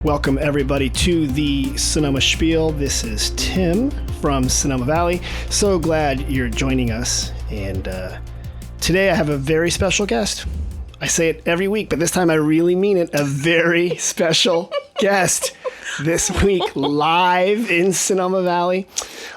Welcome, everybody, to the Sonoma Spiel. This is Tim from Sonoma Valley. So glad you're joining us. And today I have a very special guest. I say it every week, but this time I really mean it. A very special guest this week, live in Sonoma Valley.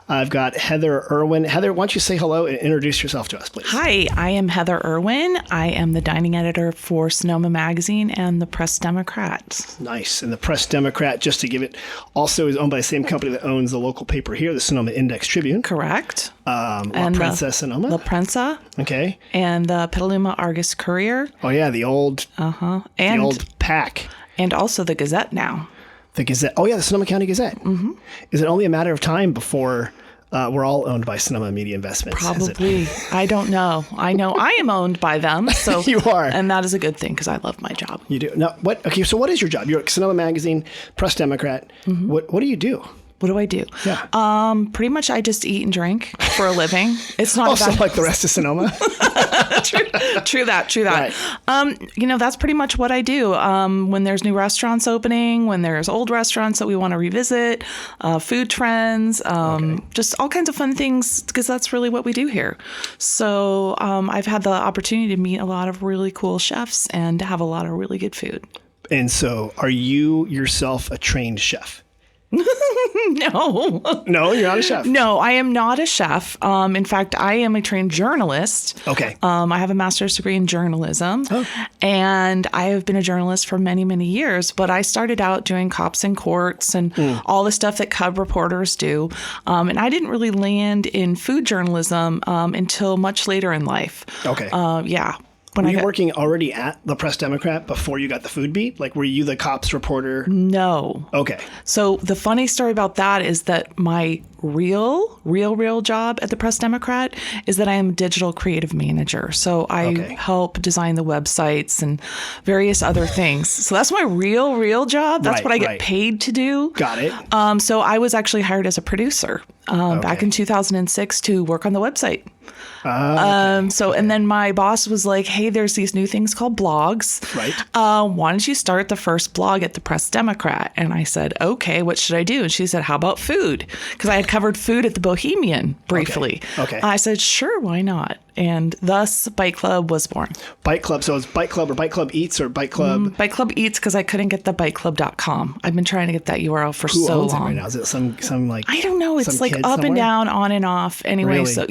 I've got Heather Irwin. Heather, why don't you say hello and introduce yourself to us, please? Hi, I am Heather Irwin. I am the dining editor for Sonoma Magazine and the Press Democrat. Nice. And the Press Democrat, just to give it, also is owned by the same company that owns the local paper here, the Sonoma Index Tribune. Correct. La Prensa Sonoma. La Prensa. Okay. And the Petaluma Argus Courier. Oh, yeah, the old And the old pack. And also the Gazette now. The Gazette. Oh, yeah, the Sonoma County Gazette. Mm-hmm. Is it only a matter of time before we're all owned by Sonoma Media Investments? Probably. I don't know. I know I am owned by them. So You are. And that is a good thing because I love my job. You do. Now, Okay, so what is your job? You're at Sonoma Magazine, Press Democrat. Mm-hmm. What do you do? What do I do? Yeah. Pretty much I just eat and drink for a living. It's not also like the rest of Sonoma. True that. Right. That's pretty much what I do. When there's new restaurants opening, when there's old restaurants that we want to revisit, food trends, just all kinds of fun things, because that's really what we do here. So I've had the opportunity to meet a lot of really cool chefs and to have a lot of really good food. And so are you yourself a trained chef? No. No, you're not a chef. No, I am not a chef. In fact, I am a trained journalist. Okay. I have a master's degree in journalism. Oh. And I have been a journalist for many, many years. But I started out doing cops and courts and all the stuff that cub reporters do. And I didn't really land in food journalism until much later in life. Okay. Yeah. Were you working already at the Press Democrat before you got the food beat? Like, were you the cops reporter? No. Okay. So the funny story about that is that my real job at the Press Democrat is that I am a digital creative manager. So I help design the websites and various other things. So that's my real job. That's what I get paid to do. Got it. So I was actually hired as a producer back in 2006 to work on the website. And then my boss was like, hey, there's these new things called blogs. Right. Why don't you start the first blog at the Press Democrat? And I said, okay, what should I do? And she said, how about food? Because I had covered food at the Bohemian briefly. Okay. I said, sure, why not? And thus Bite Club was born. Bite Club. So it's Bite Club or Bite Club Eats or Bite Club? Bite Club Eats because I couldn't get the biteclub.com. I've been trying to get that URL for so long. Who owns it right now? Is it some like I don't know. It's like up and down, on and off. Anyway, really? So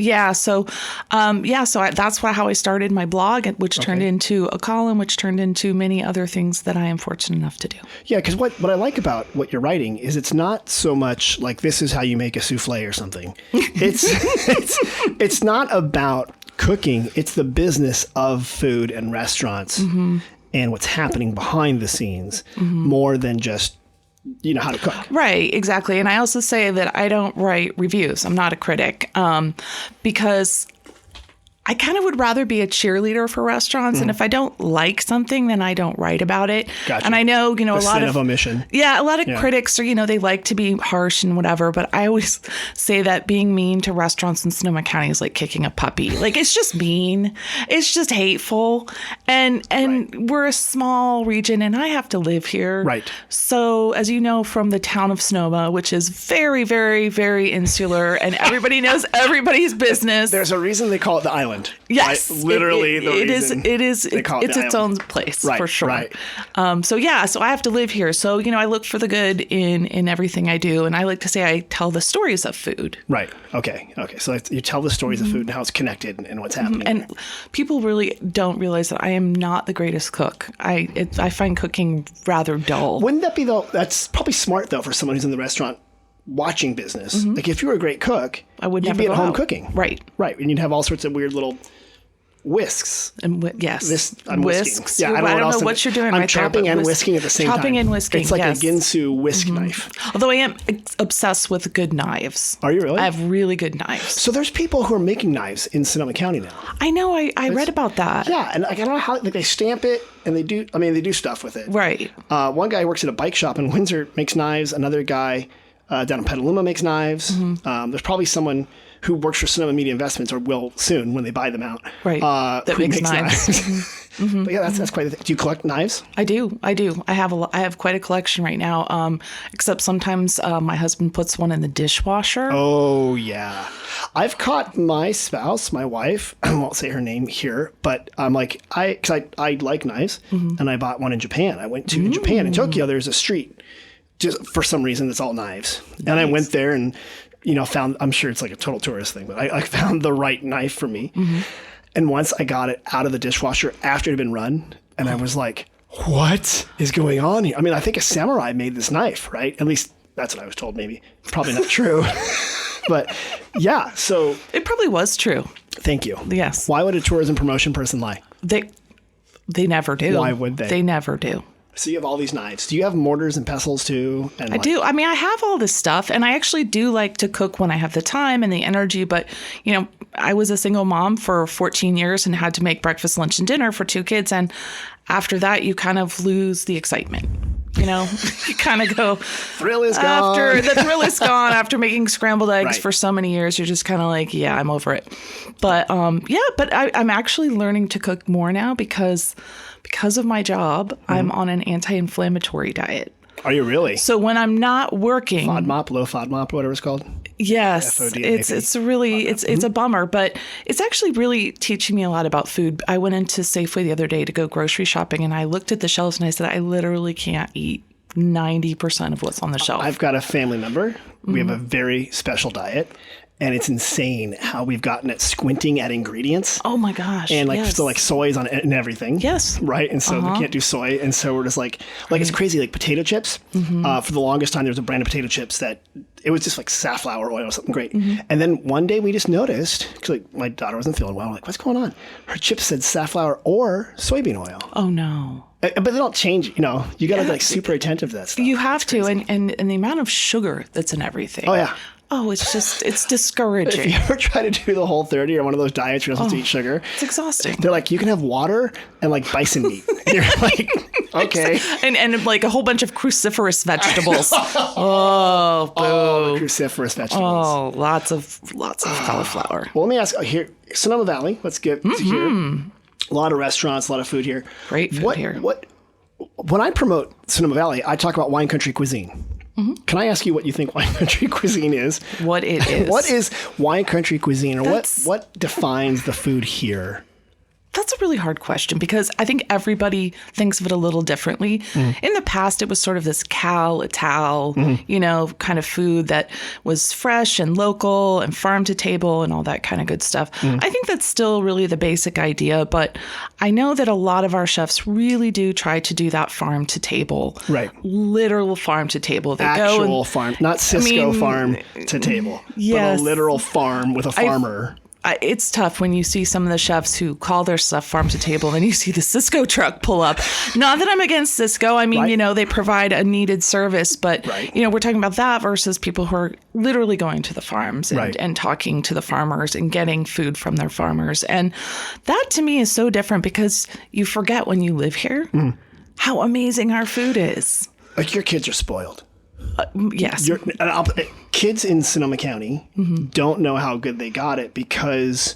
that's how I started my blog, which turned into a column, which turned into many other things that I am fortunate enough to do. Yeah, because what I like about what you're writing is it's not so much like this is how you make a souffle or something. It's not about cooking. It's the business of food and restaurants and what's happening behind the scenes more than just how to cook. Right, exactly. And I also say that I don't write reviews. I'm not a critic because I kind of would rather be a cheerleader for restaurants. And if I don't like something, then I don't write about it. Gotcha. And I know, a lot of omission. Yeah, a lot of critics are, they like to be harsh and whatever. But I always say that being mean to restaurants in Sonoma County is like kicking a puppy. Like, it's just mean. It's just hateful. And we're a small region and I have to live here. Right. So as you know, from the town of Sonoma, which is very, very, very insular and everybody knows everybody's business. There's a reason they call it the island. Yes, right? Literally, it's its own place for sure. Right. So I have to live here. So I look for the good in everything I do, and I like to say I tell the stories of food. Right. Okay. So you tell the stories of food and how it's connected and what's happening. And people really don't realize that I am not the greatest cook. I find cooking rather dull. Wouldn't that be though? That's probably smart though for someone who's in the restaurant watching business. Like if you were a great cook, you'd be at home cooking. Right. And you'd have all sorts of weird little whisks. And yes. I'm whisks. Whisking. Yeah, I don't know what you're doing. I'm chopping and whisking at the same time. Chopping and whisking. It's like a Ginsu whisk knife. Although I am obsessed with good knives. Are you really? I have really good knives. So there's people who are making knives in Sonoma County now. I know. I read about that. Yeah, and I don't know how they stamp it and they do stuff with it. Right. One guy works at a bike shop in Windsor, makes knives. Another guy down in Petaluma makes knives. There's probably someone who works for Sonoma Media Investments or will soon when they buy them out. Right. That makes knives. But yeah, that's quite the thing. Do you collect knives? I do. I have quite a collection right now. Except sometimes my husband puts one in the dishwasher. Oh yeah, I've caught my spouse, my wife. I won't say her name here, but I'm like I like knives, and I bought one in Japan. I went to in Japan in Tokyo. There's a street, just for some reason it's all knives, and I went there and found. I'm sure it's like a total tourist thing, but I found the right knife for me. And once I got it out of the dishwasher after it had been run, and I was like, what is going on here? I mean, I think a samurai made this knife, right? At least that's what I was told, maybe. Probably not true. But yeah, so. It probably was true. Thank you. Yes. Why would a tourism promotion person lie? They never do. Why would they? They never do. So you have all these knives. Do you have mortars and pestles too? I do. I mean, I have all this stuff, and I actually do like to cook when I have the time and the energy. But, I was a single mom for 14 years and had to make breakfast, lunch, and dinner for 2 kids. And after that, you kind of lose the excitement. You kind of go. Thrill is gone. The thrill is gone after making scrambled eggs for so many years. You're just kind of like, yeah, I'm over it. But but I'm actually learning to cook more now because of my job. I'm on an anti-inflammatory diet. Are you really? So when I'm not working, FODMAP, low FODMAP, whatever it's called. Yes, it's a bummer, but it's actually really teaching me a lot about food. I went into Safeway the other day to go grocery shopping, and I looked at the shelves and I said, I literally can't eat 90% of what's on the shelf. I've got a family member. We have a very special diet. And it's insane how we've gotten at squinting at ingredients. Oh my gosh! And so soy's on it and everything. Yes. Right. And so we can't do soy. And so we're just like it's crazy. Like potato chips. For the longest time, there was a brand of potato chips that it was just like safflower oil or something great. And then one day we just noticed, because my daughter wasn't feeling well. I'm like, what's going on? Her chips said safflower or soybean oil. Oh no. But they don't change. You got to be super attentive to that stuff. You have to, and the amount of sugar that's in everything. Oh yeah. Oh, it's discouraging. If you ever try to do the Whole30 or one of those diets you're not supposed to eat sugar, it's exhausting. They're like, you can have water and like bison meat. You're like, okay. And like a whole bunch of cruciferous vegetables. Oh, boo. Oh, the cruciferous vegetables. Oh, lots of cauliflower. Well, let me ask here, Sonoma Valley. Let's get to here. A lot of restaurants, a lot of food here. Great food here. When I promote Sonoma Valley, I talk about wine country cuisine. Can I ask you what you think wine country cuisine is? What it is. What is wine country cuisine, or what defines the food here? That's a really hard question because I think everybody thinks of it a little differently. In the past, it was sort of this Ital, kind of food that was fresh and local and farm to table and all that kind of good stuff. I think that's still really the basic idea, but I know that a lot of our chefs really do try to do that farm to table. Right. Literal farm to table. They Actual farm, not Cisco farm to table, yes, but a literal farm with a farmer. It's tough when you see some of the chefs who call their stuff farm to table and you see the Cisco truck pull up. Not that I'm against Cisco. I mean, they provide a needed service, but, we're talking about that versus people who are literally going to the farms and talking to the farmers and getting food from their farmers. And that to me is so different because you forget when you live here how amazing our food is. Like your kids are spoiled. Yes. Kids in Sonoma County don't know how good they got it because,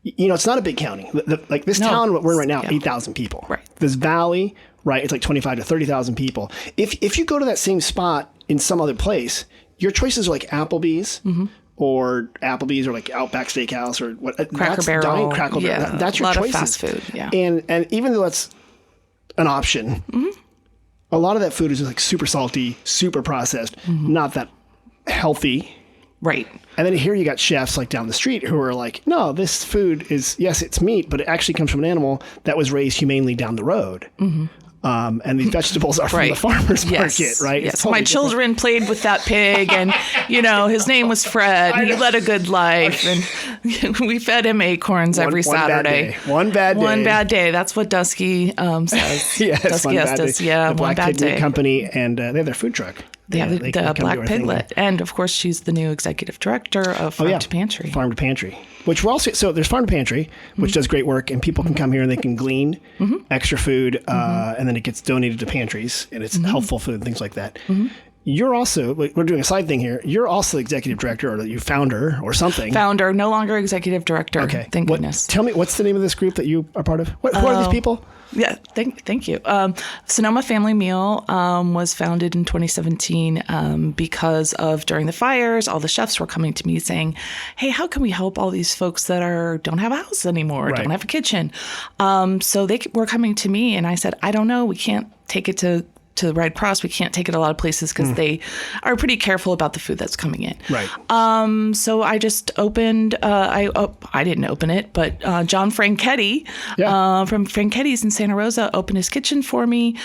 it's not a big county. Like this town we're in right now, 8,000 people. Right. This valley, right, it's like 25 to 30,000 people. If you go to that same spot in some other place, your choices are like Applebee's or like Outback Steakhouse or what? Cracker Barrel. Cracker Barrel. That's your choices. A lot of fast food, yeah. And even though that's an option, a lot of that food is just like super salty, super processed, not that healthy. Right. And then here you got chefs like down the street who are like, no, this food is, yes, it's meat, but it actually comes from an animal that was raised humanely down the road. And the vegetables are from the farmer's market, right? Yes. Totally My children played with that pig and, his name was Fred. And he led a good life. And we fed him acorns every Saturday. One bad day. One bad day. That's what Dusky says. Yes, Dusky Estes. Yeah, the one Black bad day. Company, and they have their food truck. They have the Black Piglet. And, of course, she's the new executive director of Farm to Pantry. Farm to Pantry. Which we're also, so there's Farm to Pantry, which does great work, and people can come here and they can glean extra food, and then it gets donated to pantries, and it's healthful food and things like that. you're also, we're doing a side thing here. You're also executive director, or you founder or something. Founder, no longer executive director. Okay. Thank goodness. Tell me, what's the name of this group that you are part of? Who are these people? Yeah, thank you. Sonoma Family Meal was founded in 2017 because of during the fires, all the chefs were coming to me saying, "Hey, how can we help all these folks that don't have a house anymore, don't have a kitchen?" So they were coming to me, and I said, "I don't know. We can't take it to the Red Cross. We can't take it a lot of places because they are pretty careful about the food that's coming in." Right. So I just opened, I didn't open it, but John Franchetti from Franchetti's in Santa Rosa opened his kitchen for me.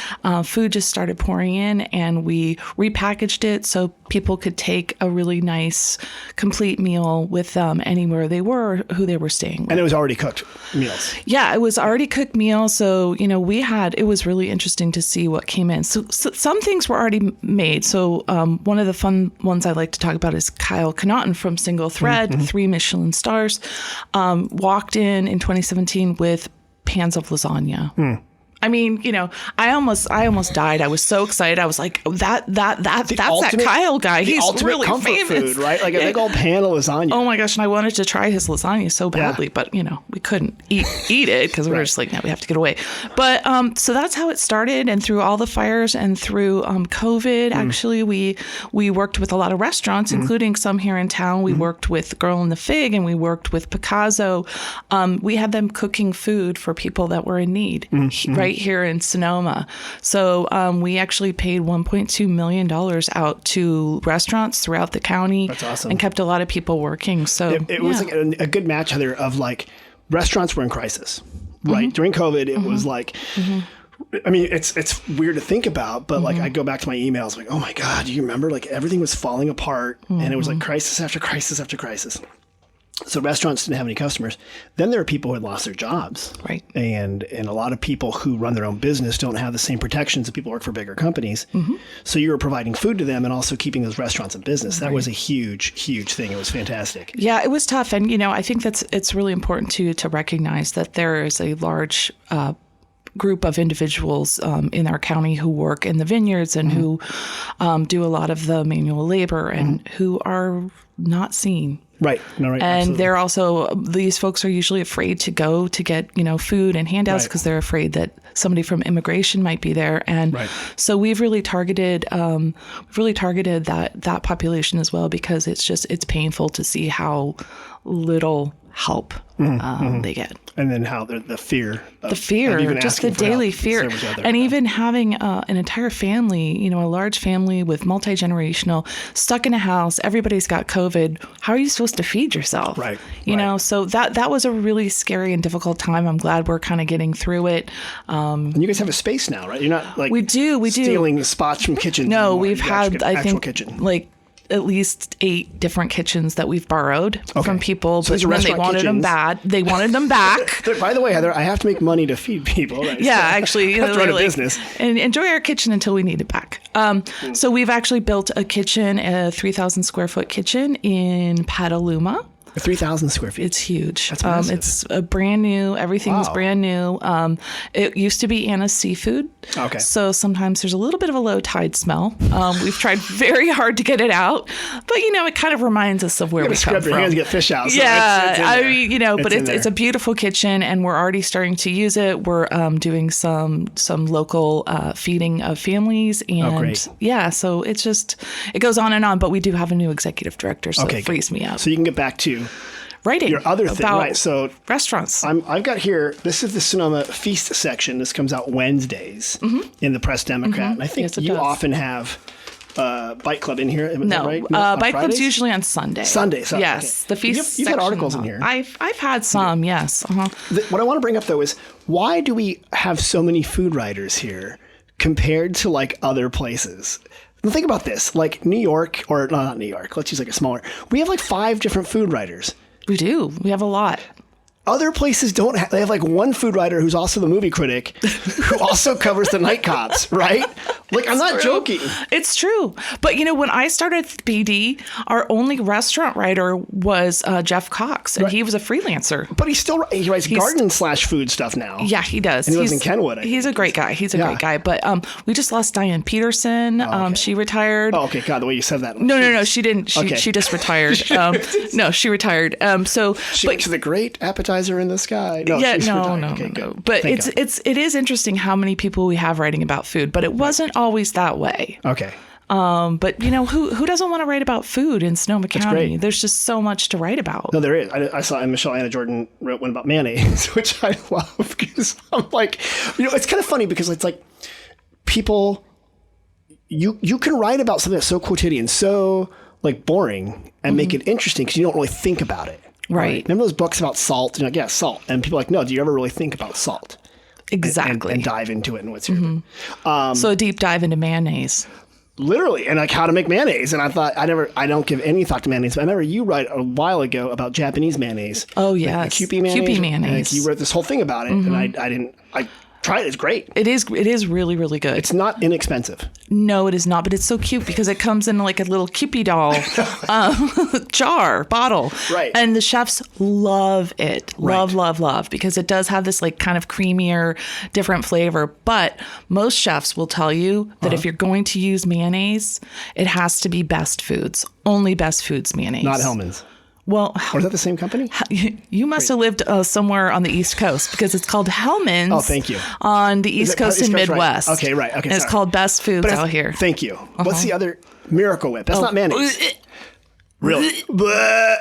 Food just started pouring in, and we repackaged it so people could take a really nice, complete meal with them anywhere they were, who they were staying with. And it was already cooked meals. Yeah, it was already cooked meals. So, it was really interesting to see what came in. So some things were already made. So one of the fun ones I like to talk about is Kyle Connaughton from Single Thread, 3 Michelin stars, walked in 2017 with pans of lasagna. I mean, I almost died. I was so excited. I was like, that's that Kyle guy. He's really comfort famous. Food, right? Like a big old pan of lasagna. Oh my gosh. And I wanted to try his lasagna so badly, but we couldn't eat it because we were just like, no, we have to get away. But so that's how it started. And through all the fires and through COVID, actually, we worked with a lot of restaurants, including some here in town. We worked with Girl in the Fig, and we worked with Picasso. We had them cooking food for people that were in need, right here in Sonoma. So we actually paid $1.2 million out to restaurants throughout the county. That's awesome. And kept a lot of people working. So it was like a good match, Heather, of like restaurants were in crisis, right? During COVID, it was like, I mean, it's weird to think about, but like I go back to my emails like, oh my God, do you remember? Like everything was falling apart and it was like crisis after crisis after crisis. So restaurants didn't have any customers. Then there are people who had lost their jobs. Right. And a lot of people who run their own business don't have the same protections that people who work for bigger companies. So you were providing food to them and also keeping those restaurants in business. That was a huge, huge thing. It was fantastic. Yeah, it was tough. And, I think it's really important to recognize that there is a large group of individuals in our county who work in the vineyards and who do a lot of the manual labor and who are not seen. Right. No, right. And absolutely. they're also, these folks are usually afraid to go to get, food and handouts because they're afraid that somebody from immigration might be there. And so we've really targeted that population as well, because it's painful to see how little help they get. And then how the fear. Just the daily fear. And even having an entire family, a large family with multi-generational, stuck in a house, everybody's got COVID. How are you supposed to feed yourself? Right. You know, so that was a really scary and difficult time. I'm glad we're kind of getting through it. And you guys have a space now, right? You're not like we do stealing spots from kitchens. No, anymore. we've had, I think, kitchen. like at least 8 different kitchens that we've borrowed from people, so but then they wanted them bad. They wanted them back. By the way, Heather, I have to make money to feed people. Right? Yeah, actually, I have to run a business and enjoy our kitchen until we need it back. So we've actually built a kitchen, a 3,000 square foot kitchen in Petaluma. 3,000 square feet. It's huge. That's massive. It's a brand new. Everything's brand new. It used to be Anna's Seafood. Okay. So sometimes there's a little bit of a low tide smell. We've tried very hard to get it out, but it kind of reminds us of where we come from. Scrub your hands to get fish out. So yeah, it's a beautiful kitchen, and we're already starting to use it. We're doing some local feeding of families, and great. Yeah, so it goes on and on. But we do have a new executive director, so it frees me out. So you can get back to writing your other thing, right? So restaurants. I've got here. This is the Sonoma Feast section. This comes out Wednesdays in the Press Democrat, and I think you often have Bite Club in here. No, right? Bite Club's usually on Sunday. Sunday. Yes, the Feast. You've had articles in here. I've had some. Yes. What I want to bring up though is why do we have so many food writers here compared to like other places? Think about this, like New York, or not New York, let's use like a smaller. We have like 5 different food writers. We do. We have a lot. other places don't they have like one food writer who's also the movie critic who also covers the night cops, right? Like, I'm not joking. It's true. But, when I started BD, our only restaurant writer was Jeff Cox, and he was a freelancer. But he writes garden/food stuff now. Yeah, he does. And he lives in Kenwood. He's a great guy. He's a great guy. But we just lost Diane Peterson. Okay. She retired. Oh, okay. God, the way you said that. No, she didn't. She just retired. No, she retired. She went to the great appetizer in the sky. No. But it is interesting how many people we have writing about food, but it wasn't always that way. Okay. But who doesn't want to write about food in Sonoma County? There's just so much to write about. No, there is. I saw, and Michelle Anna Jordan wrote one about mayonnaise, which I love because I'm like, it's kind of funny because it's like people, you can write about something that's so quotidian, so like boring, and make it interesting because you don't really think about it. Right. Remember those books about salt? You're like, yeah, salt. And people are like, no, do you ever really think about salt? Exactly. And dive into it and what's here. So a deep dive into mayonnaise. Literally, and like how to make mayonnaise. And I thought, I don't give any thought to mayonnaise, but I remember you write a while ago about Japanese mayonnaise. Oh, yes. Like Kewpie mayonnaise. Kewpie mayonnaise. And you wrote this whole thing about it, and I tried it. It's great. It is really, really good. It's not inexpensive. No, it is not, but it's so cute because it comes in like a little Kewpie doll bottle. Right. And the chefs love it. Love, because it does have this like kind of creamier, different flavor. But most chefs will tell you that if you're going to use mayonnaise, it has to be Best Foods. Only Best Foods mayonnaise. Not Hellmann's. Well, or is that the same company? You must have lived somewhere on the East Coast because it's called Hellmann's. Oh, thank you. On the East Coast and Midwest. Right. Okay, right. Okay, and it's called Best Foods out here. Thank you. What's the other? Miracle Whip. That's not mayonnaise. Really?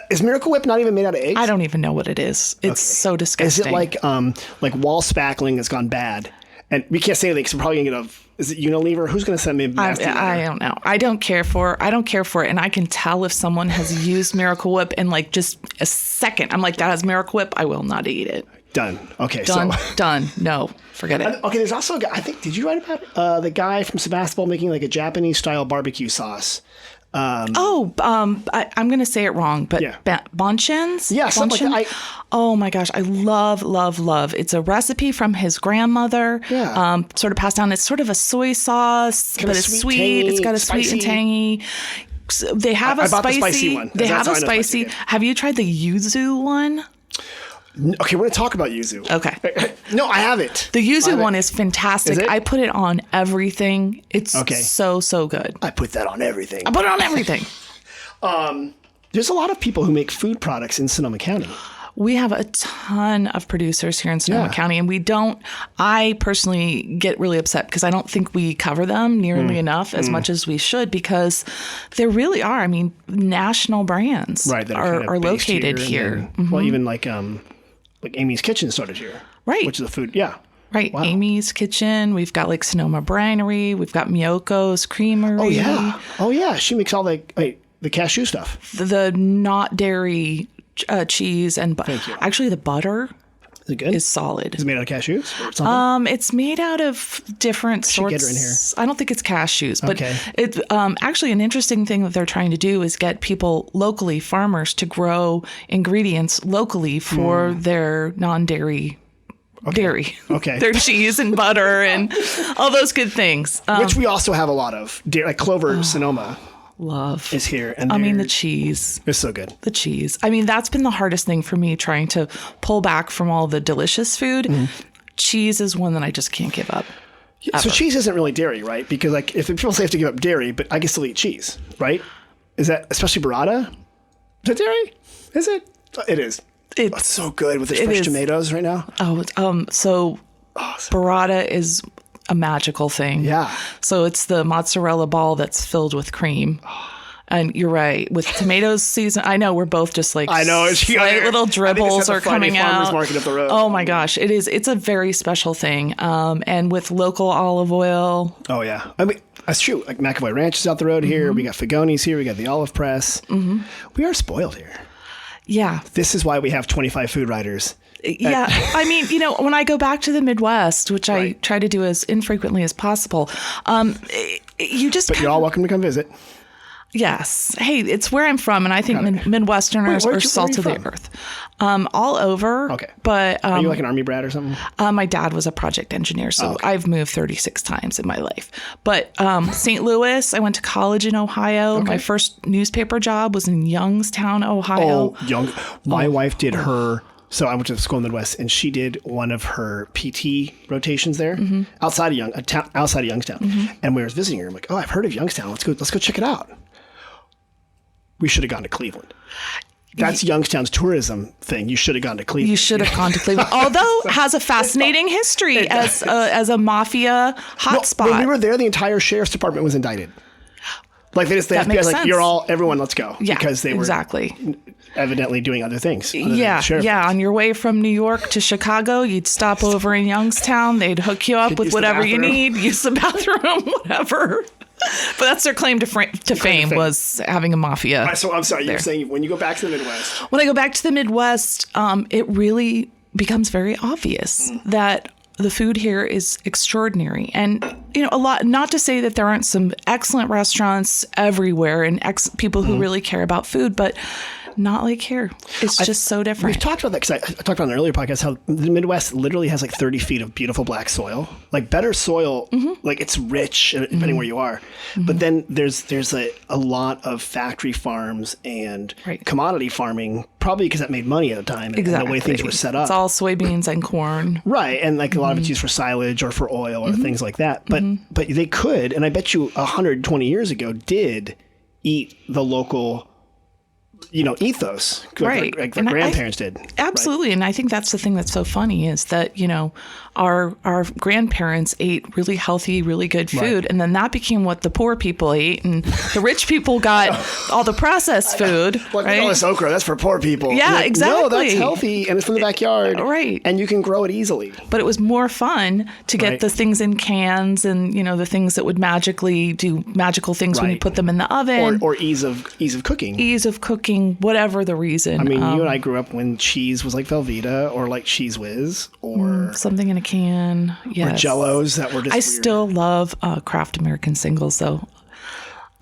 Is Miracle Whip not even made out of eggs? I don't even know what it is. It's so disgusting. Is it like wall spackling has gone bad? And we can't say anything because we're probably going to get is it Unilever? Who's going to send me a nasty letter? I don't know. I don't care for it. And I can tell if someone has used Miracle Whip in like just a second. I'm like, that has Miracle Whip. I will not eat it. Done. Okay. Done. No, forget it. Okay. There's also a guy, I think, did you write about the guy from Sebastopol making like a Japanese style barbecue sauce? I'm going to say it wrong, but Bonchins? Yeah, something like that. Oh my gosh, I love. It's a recipe from his grandmother, sort of passed down. It's sort of a soy sauce, but it's sweet. Tangy, it's got a spicy. Sweet and tangy. They have a spicy. The spicy one. They have a spicy. Have you tried the yuzu one? Okay, we're going to talk about yuzu. Okay. No, I haven't. The yuzu one is fantastic. Is it? I put it on everything. It's so good. I put that on everything. I put it on everything. There's a lot of people who make food products in Sonoma County. We have a ton of producers here in Sonoma County, and I personally get really upset because I don't think we cover them nearly enough as much as we should, because there really are, national brands that are located here. Well, even like Amy's Kitchen started here. Right. Which is a food, Right. Wow. Amy's Kitchen. We've got like Sonoma Brinery. We've got Miyoko's Creamery. Oh, yeah. She makes all the cashew stuff. The not dairy cheese and Thank you. Actually the butter is solid. Is it made out of cashews or something? It's made out of different sorts. Get her in here. I don't think it's cashews, but it's actually an interesting thing that they're trying to do is get people locally, farmers, to grow ingredients locally for their non-dairy dairy. Okay. Their cheese and butter and all those good things. Which we also have a lot of. Like Clover, Sonoma. Love is here. And the cheese is so good. The cheese. That's been the hardest thing for me, trying to pull back from all the delicious food. Cheese is one that I just can't give up. So cheese isn't really dairy, right? Because like if people say I have to give up dairy, but I can still eat cheese, right? Is that especially burrata? Is that dairy? Is it? It is. It's so good with the fresh tomatoes right now. So burrata is a magical thing. Yeah. So it's the mozzarella ball that's filled with cream. And you're right. With tomatoes season, I know we're both just like slight little dribbles are coming out. Market up the road. Oh my gosh. It is. It's a very special thing. And with local olive oil. Oh yeah. That's true. Like McAvoy Ranch is out the road here. We got Fagoni's here. We got the olive press. We are spoiled here. Yeah. This is why we have 25 food writers. Yeah. When I go back to the Midwest, which I try to do as infrequently as possible, But you're all welcome to come visit. Yes. Hey, it's where I'm from, and I think Midwesterners are salt of the earth. All over. Okay. But are you like an Army brat or something? My dad was a project engineer, so I've moved 36 times in my life. But St. Louis, I went to college in Ohio. Okay. My first newspaper job was in Youngstown, Ohio. My wife did her... So I went to school in the Midwest, and she did one of her PT rotations there outside of Youngstown. And we were visiting her. I'm like, I've heard of Youngstown. Let's go check it out. We should have gone to Cleveland. That's Youngstown's tourism thing. You should have gone to Cleveland. You should have gone to Cleveland. Although it has a fascinating history as a mafia hotspot. When we were there, the entire sheriff's department was indicted. Like they FBI like, everyone, let's go. Yeah, because they were evidently doing other things. On your way from New York to Chicago, you'd stop over in Youngstown. They'd hook you up with whatever you need. Use the bathroom, whatever. But that's their claim to fame was having a mafia. Right, so I'm sorry, you're saying when you go back to the Midwest. When I go back to the Midwest, it really becomes very obvious that the food here is extraordinary. And, a lot, not to say that there aren't some excellent restaurants everywhere and people who really care about food, but not like here. It's just so different. We've talked about that because I talked about in an earlier podcast how the Midwest literally has like 30 feet of beautiful black soil, like better soil, like it's rich depending where you are. But then there's a lot of factory farms and commodity farming, probably because that made money at the time and the way things were set up. It's all soybeans and corn. Right. And like a lot of it's used for silage or for oil or things like that. But they could, and I bet you 120 years ago did eat the local ethos, like their grandparents did. Absolutely. Right? And I think that's the thing that's so funny is that, our grandparents ate really healthy, really good food. And then that became what the poor people ate. And the rich people got all the processed food. Like, all this okra, that's for poor people. Yeah, like, exactly. No, that's healthy and it's from the backyard. Right. And you can grow it easily. But it was more fun to get the things in cans and, the things that would magically do magical things when you put them in the oven. Or ease of cooking. Ease of cooking, whatever the reason. I mean, you and I grew up when cheese was like Velveeta or like Cheese Whiz or... something in a can. Yes. Or Jell-Os that were just weird. Still love Kraft American Singles, though.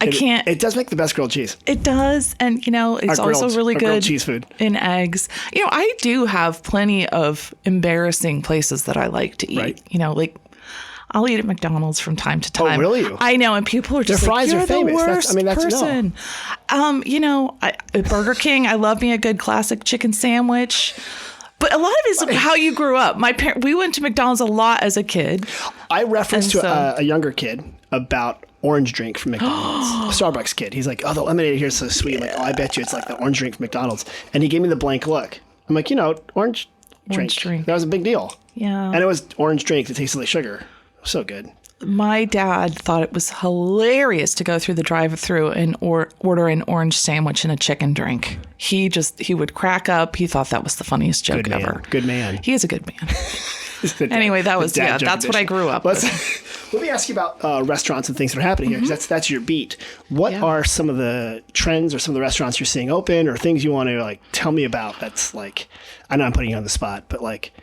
It does make the best grilled cheese. It does. And, it's also really good grilled cheese food. In eggs. I do have plenty of embarrassing places that I like to eat. Like I'll eat at McDonald's from time to time. Oh, really? I know. And people are just their fries you're are famous. The worst person. At Burger King, I love me a good classic chicken sandwich. But a lot of it is how you grew up. We went to McDonald's a lot as a kid. I referenced to a younger kid about orange drink from McDonald's. A Starbucks kid. He's like, the lemonade here is so sweet. I'm like, I bet you it's like the orange drink from McDonald's. And he gave me the blank look. I'm like, orange drink. That was a big deal. Yeah. And it was orange drink that tasted like sugar. So good. My dad thought it was hilarious to go through the drive-thru and order an orange sandwich and a chicken drink. He would crack up. He thought that was the funniest joke ever. Good man. He is a good man. Anyway, that's what I grew up with. Let me ask you about restaurants and things that are happening here, because that's your beat. What are some of the trends or some of the restaurants you're seeing open or things you want to tell me about that's I know I'm putting you on the spot, but like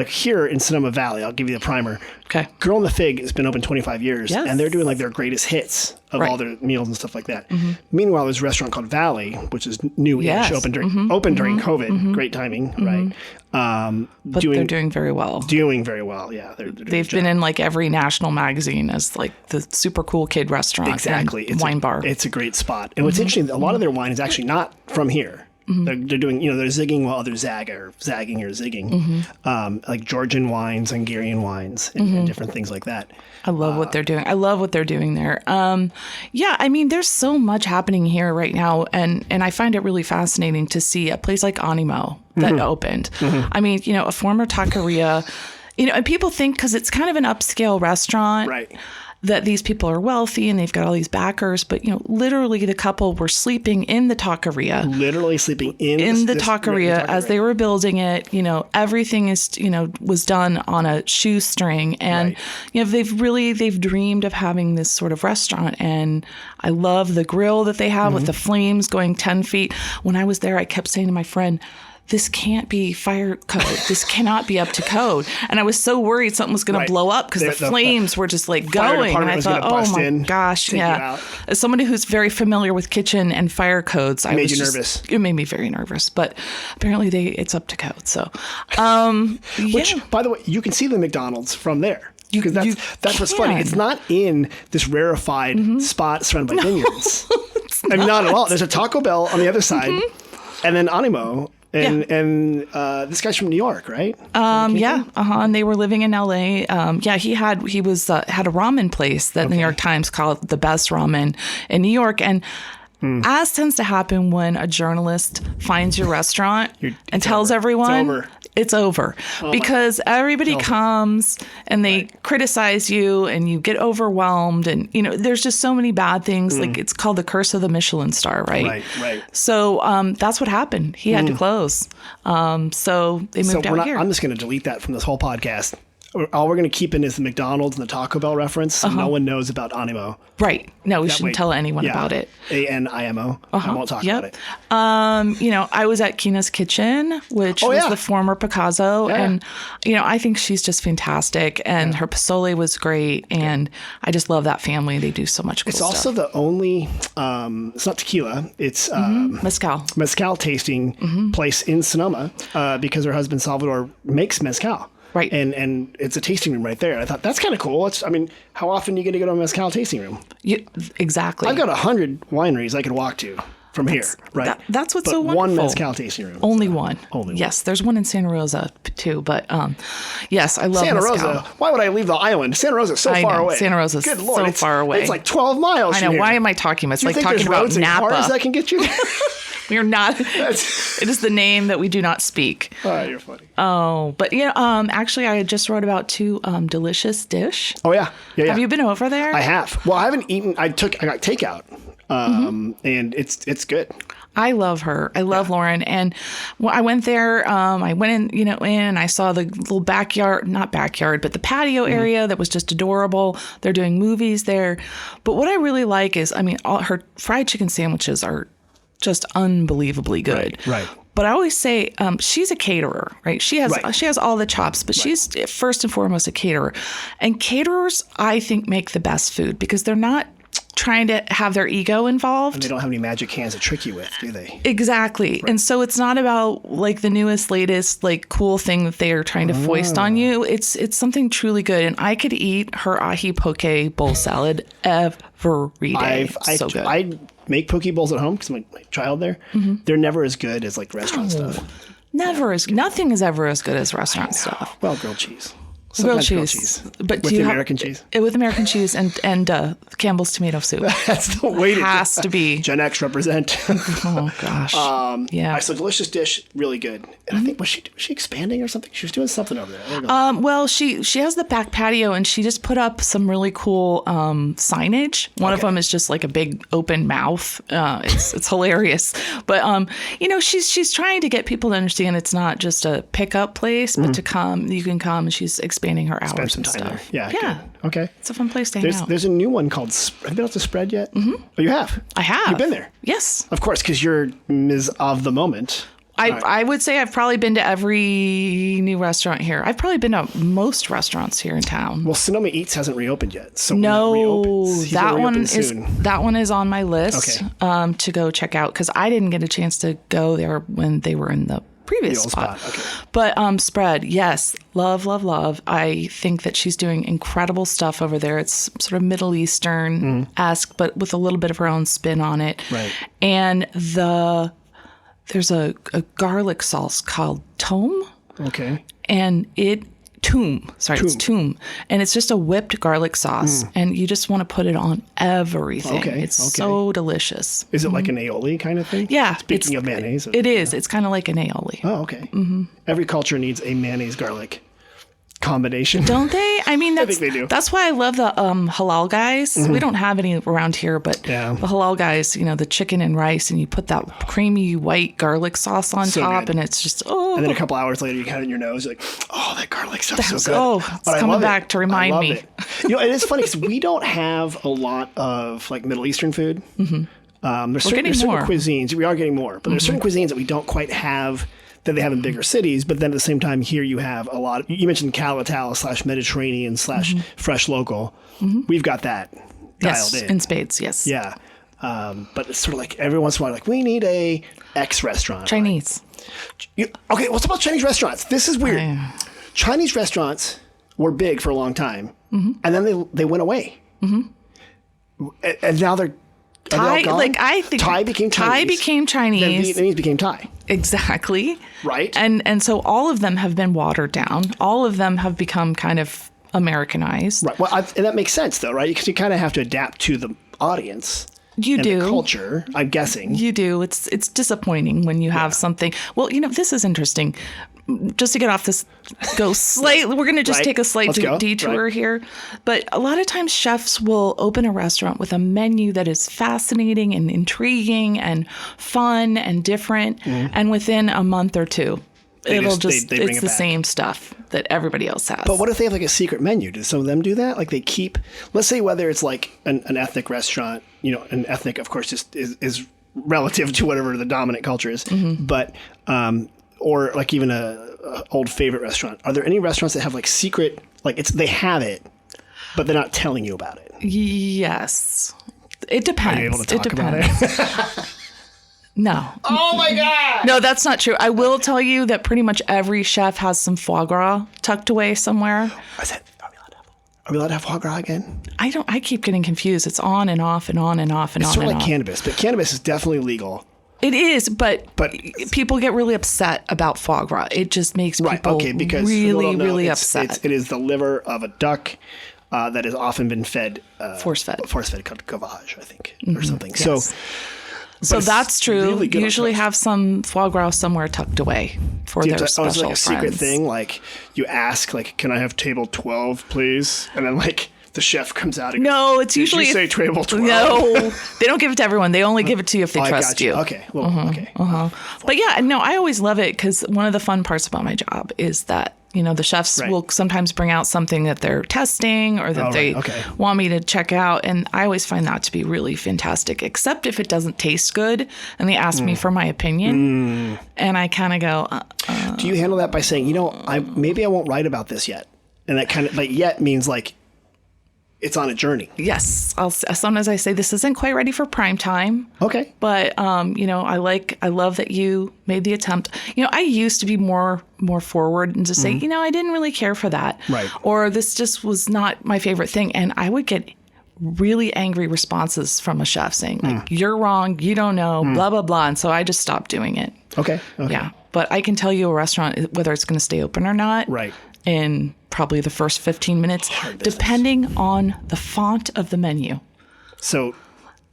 here in Sonoma Valley, I'll give you the primer. Okay. Girl in the Fig has been open 25 years, and they're doing their greatest hits of all their meals and stuff like that. Meanwhile, there's a restaurant called Valley, which is new-ish, open during COVID. Great timing, right? But they're doing very well. Doing very well, yeah. They've been in every national magazine as the super cool kid restaurant. Exactly. And wine bar. It's a great spot. And what's interesting, a lot of their wine is actually not from here. They're doing, they're zigging while others zagging or zigging, like Georgian wines, Hungarian wines, and different things like that. I love what they're doing. I love what they're doing there. There's so much happening here right now, and I find it really fascinating to see a place like Animo that opened. I mean, a former taqueria, and people think because it's kind of an upscale restaurant, right, that these people are wealthy and they've got all these backers, but literally the couple were sleeping in the taqueria. Literally sleeping in the taqueria as they were building it. Everything is was done on a shoestring, and they've dreamed of having this sort of restaurant. And I love the grill that they have with the flames going 10 feet. When I was there, I kept saying to my friend, this can't be fire code. This cannot be up to code. And I was so worried something was going to blow up because the flames were just like going. And I thought, oh my gosh, yeah. As somebody who's very familiar with kitchen and fire codes, nervous. It made me very nervous. But apparently it's up to code. So, Which, by the way, you can see the McDonald's from there. Because that's what's funny. It's not in this rarefied spot surrounded by vineyards. I mean, not at all. There's a Taco Bell on the other side, and then Animo. And this guy's from New York, right? And they were living in LA. He had a ramen place that the New York Times called the best ramen in New York. And as tends to happen when a journalist finds your restaurant and tells everyone, it's over. Because everybody comes and they criticize you and you get overwhelmed. And, there's just so many bad things. Like it's called the curse of the Michelin star, right? Right. So that's what happened. He had to close. So they moved out here. I'm just going to delete that from this whole podcast. All we're going to keep in is the McDonald's and the Taco Bell reference. So no one knows about Animo. Right. No, we shouldn't tell anyone about it. ANIMO. I won't talk about it. I was at Kina's Kitchen, which was the former Picasso. Yeah. And, I think she's just fantastic. And her pozole was great. And I just love that family. They do so much cool stuff. It's also the only, it's not tequila. It's mezcal tasting place in Sonoma because her husband Salvador makes mezcal. Right. And it's a tasting room right there. I thought, that's kind of cool. How often are you going to go to a mezcal tasting room? Exactly. I've got 100 wineries I could walk to from here, right? That's what's so wonderful. One mezcal tasting room. Only one. Yes, there's one in Santa Rosa too, but yes, I love Santa mezcal. Rosa. Why would I leave the island? Santa Rosa's so far away. Santa Rosa's so far away. It's like 12 miles. I know. Why am I talking? It's like talking about Napa. Cars that can get you there? We are not. It is the name that we do not speak. Oh, you're funny. Oh, but actually, I just wrote about two delicious dish. Oh yeah. Have you been over there? I have. Well, I haven't eaten. I got takeout, and it's good. I love her. I love Lauren. And I went there. I went in, and I saw the little not backyard, but the patio area that was just adorable. They're doing movies there. But what I really like is, all her fried chicken sandwiches are just unbelievably good. Right. But I always say she's a caterer, right? She has all the chops, but she's first and foremost a caterer. And caterers, I think, make the best food because they're not trying to have their ego involved. And they don't have any magic hands to trick you with, do they? Exactly. Right. And so it's not about like the newest, latest, like cool thing that they are trying to foist on you. It's something truly good. And I could eat her ahi poke bowl salad every day. So good. I make poke bowls at home because my child there. They're never as good as like restaurant stuff. Nothing is ever as good as restaurant stuff. Well, grilled cheese. Grilled cheese. But with American cheese? With American cheese and Campbell's tomato soup. That's the way it has to be. Gen X represent. Oh, gosh. So delicious dish, really good. And I think, was she expanding or something? She was doing something over there. Well, she has the back patio, and she just put up some really cool signage. One of them is just like a big open mouth. It's hilarious. But, she's trying to get people to understand it's not just a pickup place, but to come, you can come, and she's expanding her hours and stuff. Yeah. Good. Okay. It's a fun place to hang out. There's a new one called, have you been out to Spread yet? Oh, you have? I have. You've been there? Yes. Of course, because you're Ms. of the moment. I would say I've probably been to every new restaurant here. I've probably been to most restaurants here in town. Well, Sonoma Eats hasn't reopened yet. So that one is on my list to go check out because I didn't get a chance to go there when they were in the previous spot. Okay. But Spread, yes, love. I think that she's doing incredible stuff over there. It's sort of Middle Eastern-esque, but with a little bit of her own spin on it. Right. And there's a garlic sauce called Tome. Okay. And it's Toom. And it's just a whipped garlic sauce. And you just want to put it on everything. Okay. It's so delicious. Is it like an aioli kind of thing? Yeah. Speaking of mayonnaise. It is. It's kind of like an aioli. Oh, okay. Every culture needs a mayonnaise garlic combination. Don't they? I mean, I think they do. That's why I love the halal guys. We don't have any around here, but the halal guys, the chicken and rice, and you put that creamy white garlic sauce on top, and it's just, And then a couple hours later, you have it in your nose, you're like, oh, that garlic sauce is so good. Oh, it's coming back to remind me. It is funny because we don't have a lot of like Middle Eastern food. There's certain cuisines. We are getting more, but there's certain cuisines that we don't quite have that they have in bigger cities. But then at the same time, here you have a lot. You mentioned Calatal / Mediterranean / fresh local. We've got that dialed in spades. Yes. Yeah. But it's sort of like every once in a while, like we need a X restaurant. Chinese. Right? Okay. What's about Chinese restaurants? This is weird. Chinese restaurants were big for a long time, and then they went away. And now they're Thai. Like I think Thai became Chinese. Thai became Chinese. Then Vietnamese became Thai. Exactly. Right. And so all of them have been watered down. All of them have become kind of Americanized. Right. Well, and that makes sense though, right? Because you kind of have to adapt to the audience. You do. The culture, I'm guessing. You do. It's disappointing when you have something. Well, this is interesting. Just to get off this, we're going to just take a slight detour here. But a lot of times chefs will open a restaurant with a menu that is fascinating and intriguing and fun and different. And within a month or two, it's the same stuff that everybody else has. But what if they have like a secret menu? Do some of them do that? Like they keep, let's say whether it's like an ethnic restaurant, an ethnic, of course, is relative to whatever the dominant culture is. But, or like even a old favorite restaurant. Are there any restaurants that have like secret, like they have it, but they're not telling you about it? Yes. It depends. Are you able to talk about it? No. Oh my God. No, that's not true. I will tell you that pretty much every chef has some foie gras tucked away somewhere. Are we allowed to have foie gras again? I keep getting confused. It's on and off and on and off and on. It's sort of like cannabis, but cannabis is definitely legal. It is, but people get really upset about foie gras. It just makes people really upset. It is the liver of a duck that has often been fed force-fed gavage, I think, or something. Yes. So that's true. Really usually have some foie gras somewhere tucked away for their special it's like a secret friends. thing. Like you ask, like, can I have table 12, please? And then like the chef comes out and no, it's usually you say table 12. No, they don't give it to everyone. They only give it to you if they trust you. Okay. Well, okay. But yeah, no, I always love it because one of the fun parts about my job is that the chefs will sometimes bring out something that they're testing or that they want me to check out. And I always find that to be really fantastic, except if it doesn't taste good and they ask me for my opinion. And I kind of go, Do you handle that by saying, maybe I won't write about this yet? And that kind of like yet means like it's on a journey. Yes. Sometimes I say this isn't quite ready for prime time. Okay. But, I love that you made the attempt. I used to be more forward and to say, I didn't really care for that. Right. Or this just was not my favorite thing. And I would get really angry responses from a chef saying, like, you're wrong, you don't know, blah, blah, blah. And so I just stopped doing it. Okay. Yeah. But I can tell you a restaurant, whether it's going to stay open or not. Right. In probably the first 15 minutes, depending on the font of the menu. So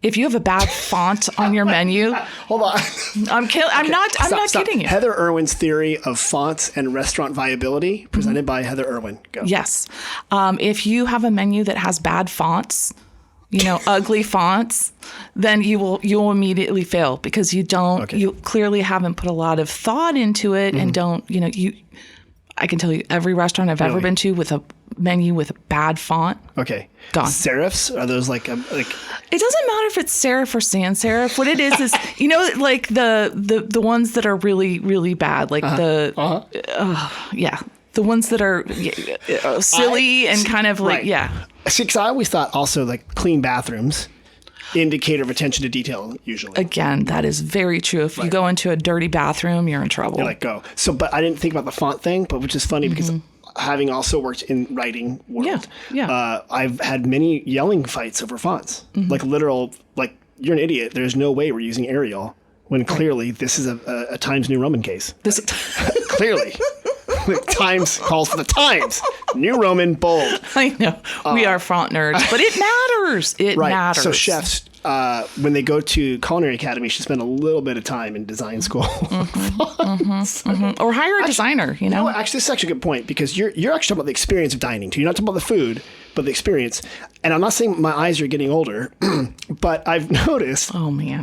if you have a bad font on your menu, hold on. I'm not kidding you. Heather Irwin's theory of fonts and restaurant viability, presented by Heather Irwin. Go. Yes. If you have a menu that has bad fonts, ugly fonts, then you will immediately fail because you clearly haven't put a lot of thought into it and don't, I can tell you every restaurant I've ever been to with a menu with a bad font. Okay. Gone. Serifs? Are those like? It doesn't matter if it's serif or sans serif. What it is like the ones that are really, really bad. Like the ones that are silly and kind of like, See, because I always thought also like clean bathrooms indicator of attention to detail usually. Again, that is very true. If you go into a dirty bathroom, you're in trouble. You're like, go. So, but I didn't think about the font thing, but which is funny because having also worked in writing world, I've had many yelling fights over fonts. Like literal, like, you're an idiot. There's no way we're using Arial when clearly this is a Times New Roman case. Clearly. Times calls for the Times. New Roman, bold. I know. We are font nerds, but it matters. It matters. So chefs, when they go to Culinary Academy, should spend a little bit of time in design school. Or hire a designer, No, actually, this is actually a good point because you're actually talking about the experience of dining too. You're not talking about the food, but the experience. And I'm not saying my eyes are getting older, but I've noticed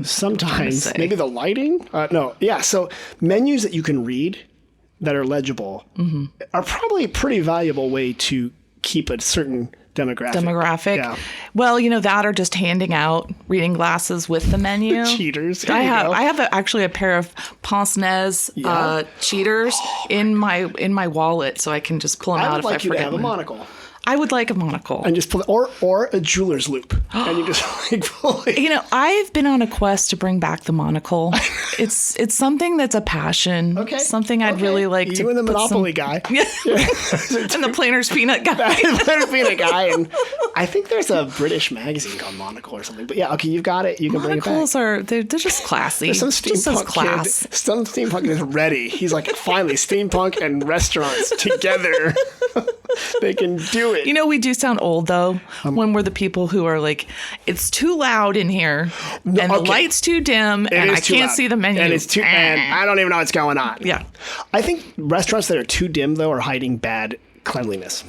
sometimes maybe the lighting. So menus that you can read that are legible are probably a pretty valuable way to keep a certain demographic. Yeah. Well, that or just handing out reading glasses with the menu. Cheaters. I have actually a pair of pince-nez cheaters in my wallet, so I can just pull them out if I forget. I would like you to have a monocle. I would like a monocle. And just pull it, or a jeweler's loop. And you just pull it. I've been on a quest to bring back the monocle. It's something that's a passion. Okay. Something I'd really like to. You and the Monopoly guy. Yeah. And the Planner's Peanut guy. The Planner's Peanut guy. And I think there's a British magazine called Monocle or something. But yeah, okay, you've got it. You can bring it back. Monocles they're just classy. There's some steampunk kid. Some steampunk is ready. He's like, finally, steampunk and restaurants together. They can do it. We do sound old, though, when we're the people who are like, it's too loud in here, and the light's too dim, and I can't see the menu. And and I don't even know what's going on. Yeah. I think restaurants that are too dim, though, are hiding bad cleanliness.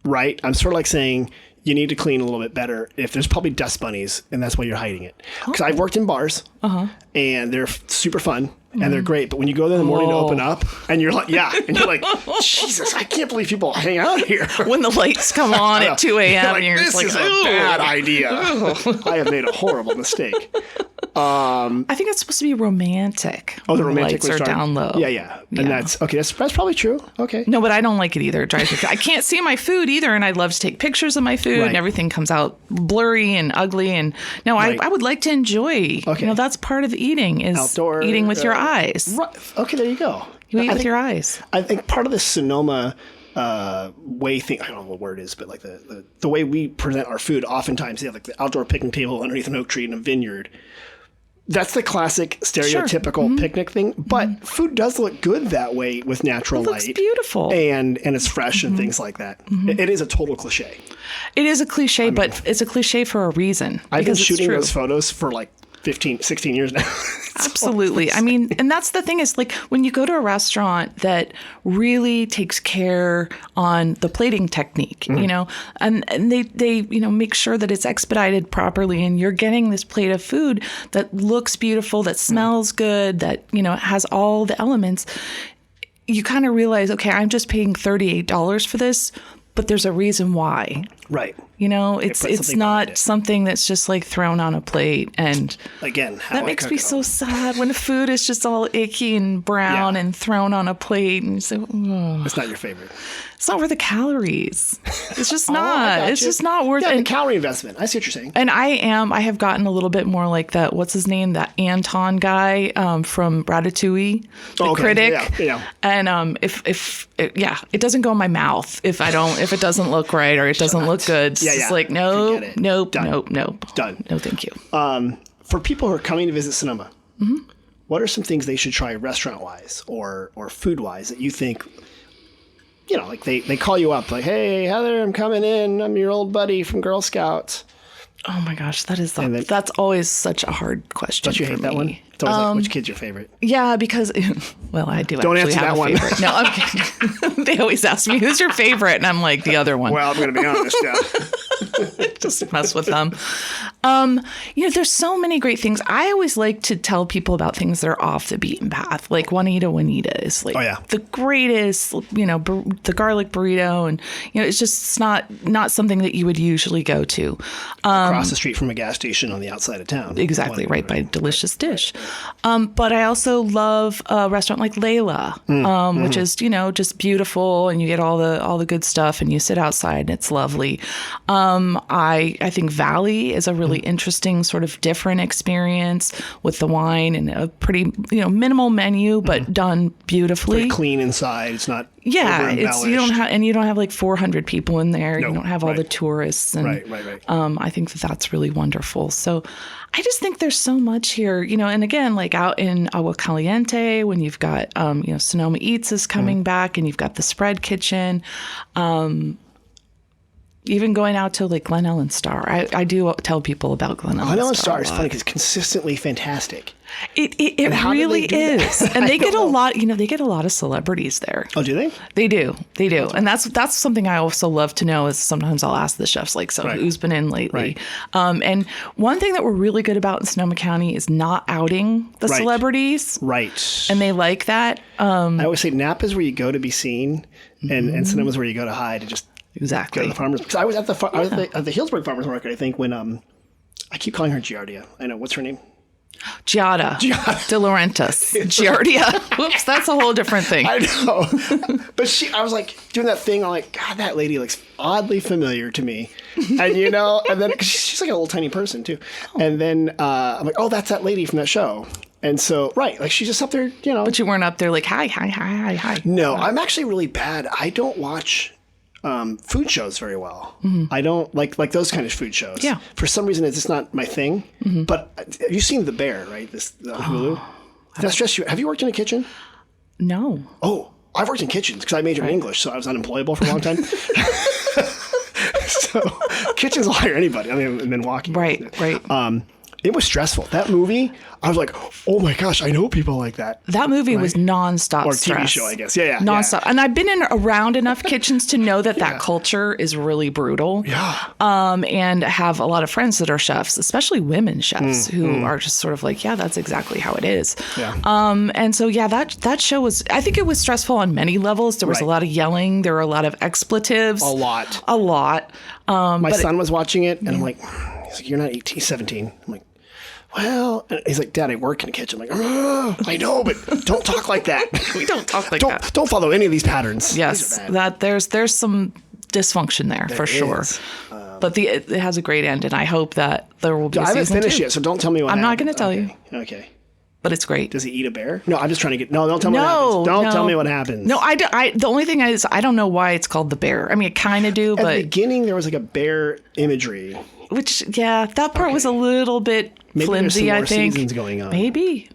Right? I'm sort of like saying you need to clean a little bit better. If there's probably dust bunnies, and that's why you're hiding it. Because I've worked in bars, and they're super fun. And they're great, but when you go there in the morning to open up, and you're like, Jesus, I can't believe people hang out here. When the lights come on at 2 a.m. and you're this just like, is a bad idea. I have made a horrible mistake. I think it's supposed to be romantic. Oh, the romantic lights are down low. Yeah. And that's okay. That's probably true. Okay. No, but I don't like it either. It drives me crazy. I can't see my food either, and I'd love to take pictures of my food, and everything comes out blurry and ugly. And no, I would like to enjoy. Okay. That's part of eating is outdoor eating with your eyes. Right. Okay, there you go. You eat with your eyes. I think part of the Sonoma way thing, I don't know what word it is, but like the way we present our food, oftentimes they have like the outdoor picnic table underneath an oak tree in a vineyard. That's the classic stereotypical picnic thing, but food does look good that way with natural light. It looks beautiful. And it's fresh and things like that. It is a total cliche. It is a cliche, but it's a cliche for a reason. I've been shooting those photos for like 16 years now. Absolutely. I mean, and that's the thing is like when you go to a restaurant that really takes care on the plating technique, and they make sure that it's expedited properly and you're getting this plate of food that looks beautiful, that smells good, that, has all the elements. You kind of realize, okay, I'm just paying $38 for this, but there's a reason why. Right. It's not something that's just like thrown on a plate. And again, that makes me so sad when the food is just all icky and brown and thrown on a plate. And you say, oh. It's not your favorite. It's not worth the calories. It's just not. It's just not worth it. The calorie investment. I see what you're saying. And I have gotten a little bit more like that. What's his name? That Anton guy from Ratatouille, the critic. Yeah. And it doesn't go in my mouth if it doesn't look right or it doesn't look good. It's just like, nope. Done. No, thank you. For people who are coming to visit Sonoma, what are some things they should try restaurant-wise or food-wise that you think, like they call you up like, hey, Heather, I'm coming in. I'm your old buddy from Girl Scouts. Oh my gosh, that's always such a hard question. Don't you hate that one? It's always like, which kid's your favorite? Yeah, because, I do Don't actually answer have that a one. favorite. No, I'm kidding. They always ask me, who's your favorite? And I'm like, the other one. Well, I'm going to be honest, Just mess with them. There's so many great things. I always like to tell people about things that are off the beaten path. Like Juanita is like the greatest, the garlic burrito. And, it's not something that you would usually go to. Across the street from a gas station on the outside of town. Exactly, right by Delicious Dish. But I also love a restaurant like Layla, which is, just beautiful and you get all the good stuff and you sit outside and it's lovely. I think Valley is a really interesting sort of different experience with the wine and a pretty, minimal menu, but done beautifully. Pretty clean inside. It's not you don't have like 400 people in there. You don't have all the tourists. And, right. I think that's really wonderful. So I just think there's so much here, and again, like out in Agua Caliente, when you've got, Sonoma Eats is coming back and you've got the spread kitchen, even going out to like Glen Ellen Star. I do tell people about Glen Ellen Star is funny because it's consistently fantastic. It really is. And they get a lot, they get a lot of celebrities there. Oh, do they? They do. And that's something I also love to know is sometimes I'll ask the chefs, like, who's been in lately? Right. And one thing that we're really good about in Sonoma County is not outing the celebrities. Right. And they like that. I always say Napa is where you go to be seen and Sonoma is where you go to hide and just Exactly. Go to the farmers. Because I was at the Healdsburg Farmers Market, I think, when I keep calling her Giardia. I know. What's her name? Giada De Laurentiis. Giardia. Whoops, that's a whole different thing. I know. But I was like doing that thing. I'm like, God, that lady looks oddly familiar to me. And and then 'cause she's like a little tiny person too. Oh. And then I'm like, oh, that's that lady from that show. And so, right, like she's just up there, But you weren't up there like, hi. No, I'm actually really bad. I don't watch food shows very well. Mm-hmm. I don't like those kind of food shows. Yeah. For some reason, it's just not my thing. Mm-hmm. But have you seen The Bear, right? This on Hulu? Did that stress you? Have you worked in a kitchen? No. Oh, I've worked in kitchens because I majored in English, so I was unemployable for a long time. So kitchens will hire anybody. I mean, and then walking. Right. It was stressful. That movie, I was like, oh my gosh, I know people like that. That movie was nonstop or stress. TV show, I guess. Yeah. Nonstop. And I've been around enough kitchens to know that culture is really brutal. Yeah. And have a lot of friends that are chefs, especially women chefs who are just sort of like, yeah, that's exactly how it is. Yeah. And so, that show was, I think it was stressful on many levels. There was a lot of yelling. There were a lot of expletives. A lot. My son was watching it and I'm like, he's like, you're not 18, 17. I'm like, well, and he's like, Dad, I work in a kitchen. I'm like, I know, but don't talk like that. We don't talk like that. Don't follow any of these patterns. Yes, that there's some dysfunction there for sure. But it has a great end, and I hope that there will be a season 2. I haven't finished yet, so don't tell me what I'm happens. not going to tell you. Okay. But it's great. Does he eat a bear? No, I'm just trying to get... No, don't tell me what happens. Don't tell me what happens. No, the only thing is, I don't know why it's called The Bear. I mean, I kind of do, but... At the beginning, there was like a bear imagery. Which, that part was a little bit flimsy, I think. Maybe there's some more seasons going on. Maybe.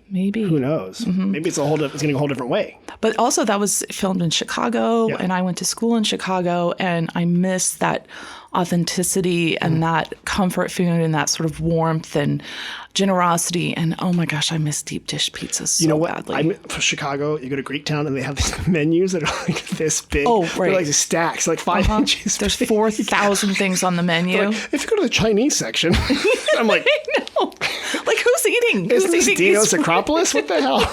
Who knows? Mm-hmm. Maybe it's going to go a whole different way. But also, that was filmed in Chicago, and I went to school in Chicago, and I missed that authenticity and that comfort food and that sort of warmth and generosity. And oh my gosh, I miss deep dish pizzas so badly. I'm from Chicago. You go to Greektown and they have these menus that are like this big. Oh, right. They're like stacks, like 5 inches. There's 4,000 things on the menu. Like, if you go to the Chinese section, I'm like, I know. Like, who's eating? Is this Dino's Acropolis? What the hell?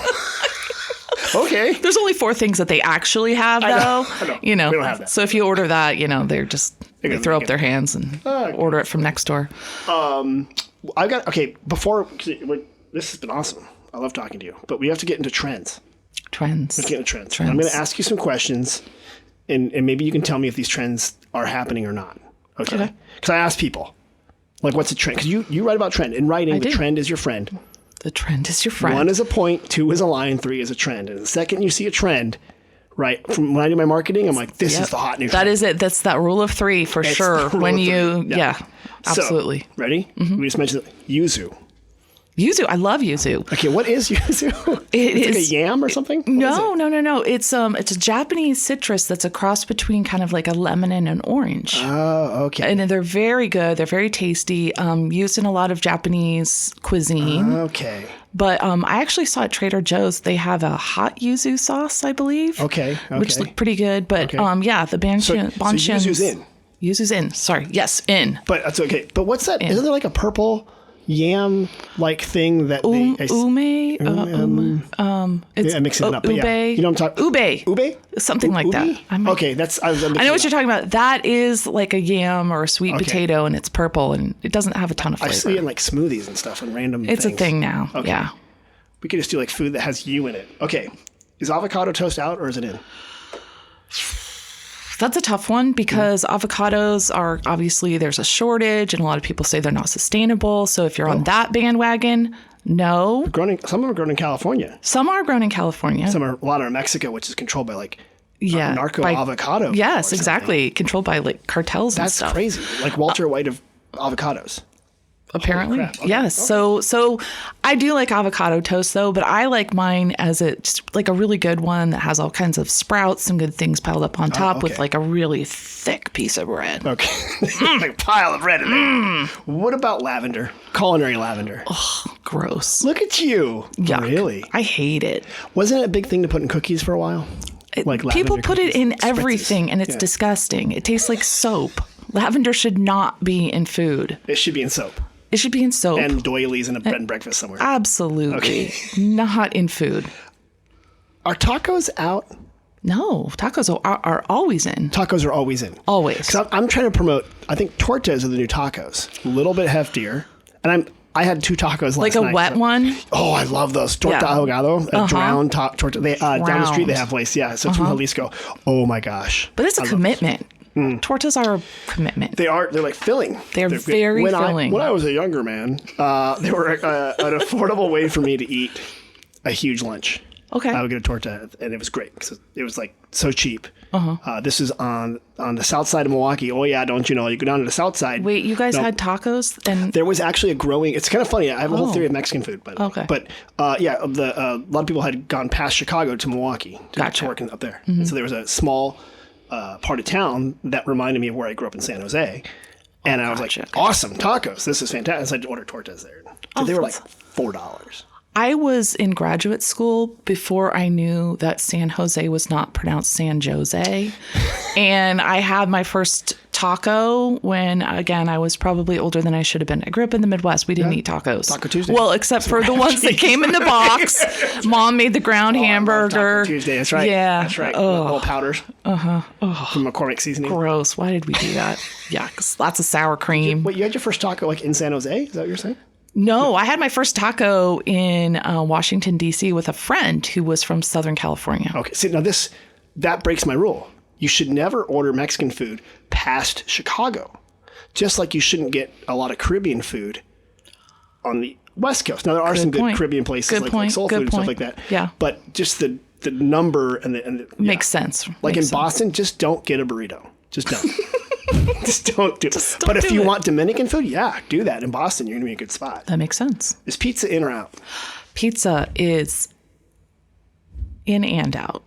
Okay. There's only 4 things that they actually have, though. I know. We don't have that. So if you order that, they're just they throw up their hands and order it from next door. Before this has been awesome. I love talking to you, but we have to get into trends. Let's get into trends. I'm going to ask you some questions, and maybe you can tell me if these trends are happening or not. Okay. Because I ask people, like, what's a trend? Because you write about trend. In writing, the trend is your friend. The trend is your friend. 1 is a point, 2 is a line, 3 is a trend. And the second you see a trend, right, from when I do my marketing, I'm like, this is the hot new trend. That is it. That's that rule of 3 for sure. When you, absolutely. So, ready? Mm-hmm. We just mentioned yuzu. Yuzu. I love yuzu. Okay, what is yuzu? It's like a yam or something? No. It's a Japanese citrus that's a cross between kind of like a lemon and an orange. Oh, okay. And they're very good. They're very tasty. Used in a lot of Japanese cuisine. Okay. But I actually saw at Trader Joe's, they have a hot yuzu sauce, I believe. Okay. Which looked pretty good. But the banshin. So yuzu's in. Yuzu's in. Sorry. Yes, in. But that's okay. But what's that? Isn't there like a purple yam-like thing that I'm mixing it up. Ube. You know what I'm talking? Ube. Something like that. Okay, I know what you're talking about. That is like a yam or a sweet potato, and it's purple, and it doesn't have a ton of flavor. I see it in like smoothies and stuff and random things. It's a thing now. Okay. Yeah. We could just do like food that has you in it. Okay. Is avocado toast out or is it in? That's a tough one because avocados are obviously there's a shortage and a lot of people say they're not sustainable. So if you're on that bandwagon, no. Some are grown in California. Some are grown in California. A lot are in Mexico, which is controlled by like avocado. Yes, exactly. Controlled by like cartels and stuff. That's crazy. Like Walter White of avocados. Apparently, yes. Okay. So I do like avocado toast though, but I like mine as it's like a really good one that has all kinds of sprouts and good things piled up on top with like a really thick piece of bread. Okay, like a pile of bread in there. What about lavender? Culinary lavender. Oh, gross. Look at you. Yuck. Really? I hate it. Wasn't it a big thing to put in cookies for a while? Like people put cookies. It in everything, and it's disgusting. It tastes like soap. Lavender should not be in food. It should be in soap. It should be in soap. And doilies in a bed and breakfast somewhere. Absolutely. Okay. Not in food. Are tacos out? No, tacos are always in. Tacos are always in. Always. Because I'm trying to promote, I think tortas are the new tacos. A little bit heftier. And I had 2 tacos last night. Like a wet one? Oh, I love those. Torta ahogado, a drowned torta. Down the street they have a place. Yeah, so it's from Jalisco. Oh my gosh. But it's a commitment. Tortas are a commitment. They're like filling. They're very filling. When I was a younger man, they were an affordable way for me to eat a huge lunch. Okay. I would get a torta, and it was great because it was like so cheap. This is on the south side of Milwaukee. Oh yeah, don't you know? You go down to the south side. Wait, you guys had tacos? And there was actually a growing. It's kind of funny. I have a whole theory of Mexican food, by the way. But a lot of people had gone past Chicago to Milwaukee to work up there. And so there was a small part of town that reminded me of where I grew up in San Jose. And I was like, awesome, tacos. This is fantastic. So I had to order tortas there. So they were like $4. I was in graduate school before I knew that San Jose was not pronounced San Jose. And I had my first taco when, again, I was probably older than I should have been. I grew up in the Midwest. We didn't eat tacos. Taco Tuesday. Well, except for the ones that came in the box. Mom made the ground hamburger. Taco Tuesday, that's right. Yeah. That's right. Little powders. From McCormick seasoning. Gross. Why did we do that? Yuck. Lots of sour cream. Wait, you had your first taco like in San Jose? Is that what you're saying? No, I had my first taco in Washington, D.C. with a friend who was from Southern California. Okay. See, now that breaks my rule. You should never order Mexican food past Chicago. Just like you shouldn't get a lot of Caribbean food on the West Coast. Now, there are some good Caribbean places like soul food and stuff like that. Yeah. But just the number and the makes sense. Like makes in Boston, just don't get a burrito. Just don't. Just don't do it. But if you want Dominican food, yeah, do that. In Boston, you're going to be in a good spot. That makes sense. Is pizza in or out? Pizza is in and out.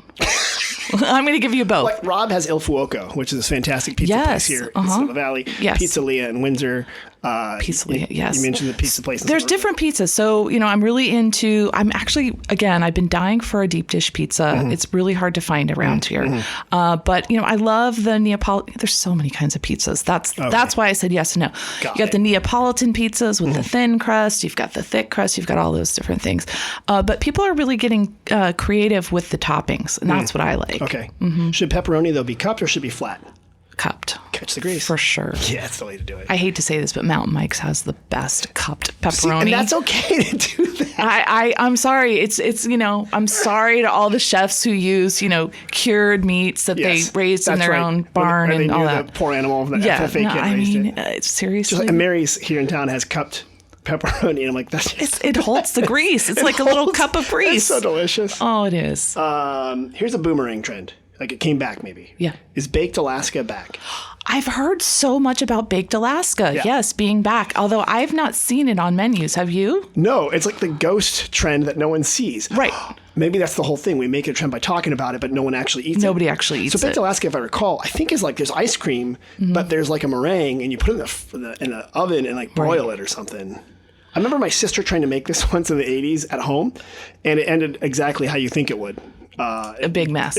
I'm going to give you both. Like Rob has Il Fuoco, which is this fantastic pizza place here in Sonoma Valley. Yes. Pizzeria in Windsor. Pizzeria, yes. You mentioned the pizza place. There's different pizzas. So, I'm really I've been dying for a deep dish pizza. It's really hard to find around here. But, I love the Neapolitan. There's so many kinds of pizzas. That's why I said yes and no. You got the Neapolitan pizzas with the thin crust. You've got the thick crust. You've got all those different things. But people are really getting creative with the toppings. And that's what I like. Okay. Should pepperoni, though, be cupped or should it be flat? Cupped. Catch the grease. For sure. Yeah, that's the way to do it. I hate to say this, but Mountain Mike's has the best cupped pepperoni. See, and that's okay to do that. I'm sorry. It's I'm sorry to all the chefs who use, cured meats that they raised in their own barn and all that. The poor animal that fake kid raised it. Seriously. And Mary's here in town has cupped pepperoni, and I'm like, it holds the grease. It's like a little cup of grease. It's so delicious. Oh, it is. Here's a boomerang trend. Like it came back maybe. Yeah. Is Baked Alaska back? I've heard so much about Baked Alaska. Yeah. Yes, being back. Although I've not seen it on menus. Have you? No, it's like the ghost trend that no one sees. Right. Maybe that's the whole thing. We make it a trend by talking about it, but no one actually eats it. Nobody actually eats it. So Baked Alaska, if I recall, I think is like there's ice cream, but there's like a meringue, and you put it in the oven and like broil it or something. I remember my sister trying to make this once in the 80s at home, and it ended exactly how you think it would. A big mess.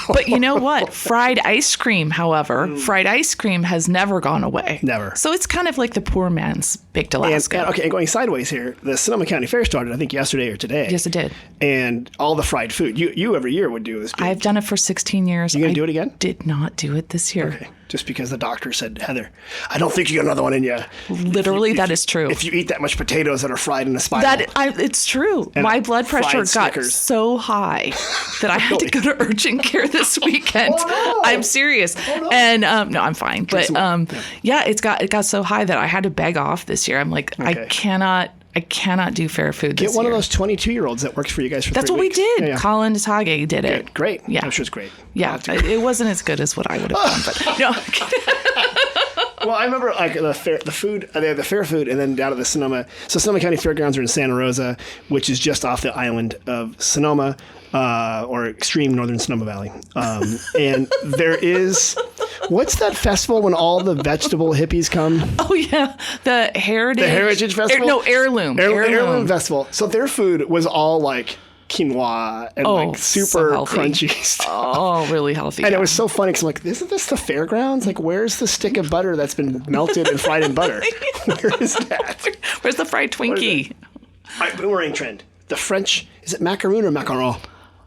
But you know what? Fried ice cream, however, fried ice cream has never gone away. Never. So it's kind of like the poor man's Baked Alaska. And going sideways here, the Sonoma County Fair started, I think, yesterday or today. Yes, it did. And all the fried food. You every year would do this. I've done it for 16 years. You going to do it again? Did not do it this year. Okay. Just because the doctor said, Heather, I don't think you got another one in you. Literally, that is true. If you eat that much potatoes that are fried in a spiral. It's true. My blood pressure got so high that I had to go to urgent care this weekend. Oh, no. I'm serious. Oh, no. And no, I'm fine. But it got so high that I had to beg off this year. I'm like, okay. I cannot do fair food this year. Get one of those 22-year-olds that works for you guys for 3 weeks. That's what we did. Yeah. Colin Desage did it. Good. Great. Yeah. I'm sure it's great. Yeah. It wasn't as good as what I would have done, but no. Well, I remember like the food, they had the fair food, and then down to the Sonoma. So Sonoma County Fairgrounds are in Santa Rosa, which is just off the island of Sonoma, or extreme northern Sonoma Valley. And there is, what's that festival when all the vegetable hippies come? Oh yeah, the Heritage Festival. Heirloom Festival. So their food was all like quinoa and like super crunchy stuff. Oh, really healthy. And it was so funny because I'm like, isn't this the fairgrounds? Like, where's the stick of butter that's been melted and fried in butter? Where is that? Where's the fried Twinkie? All right, boomerang trend. The French, is it macaroon or macaron?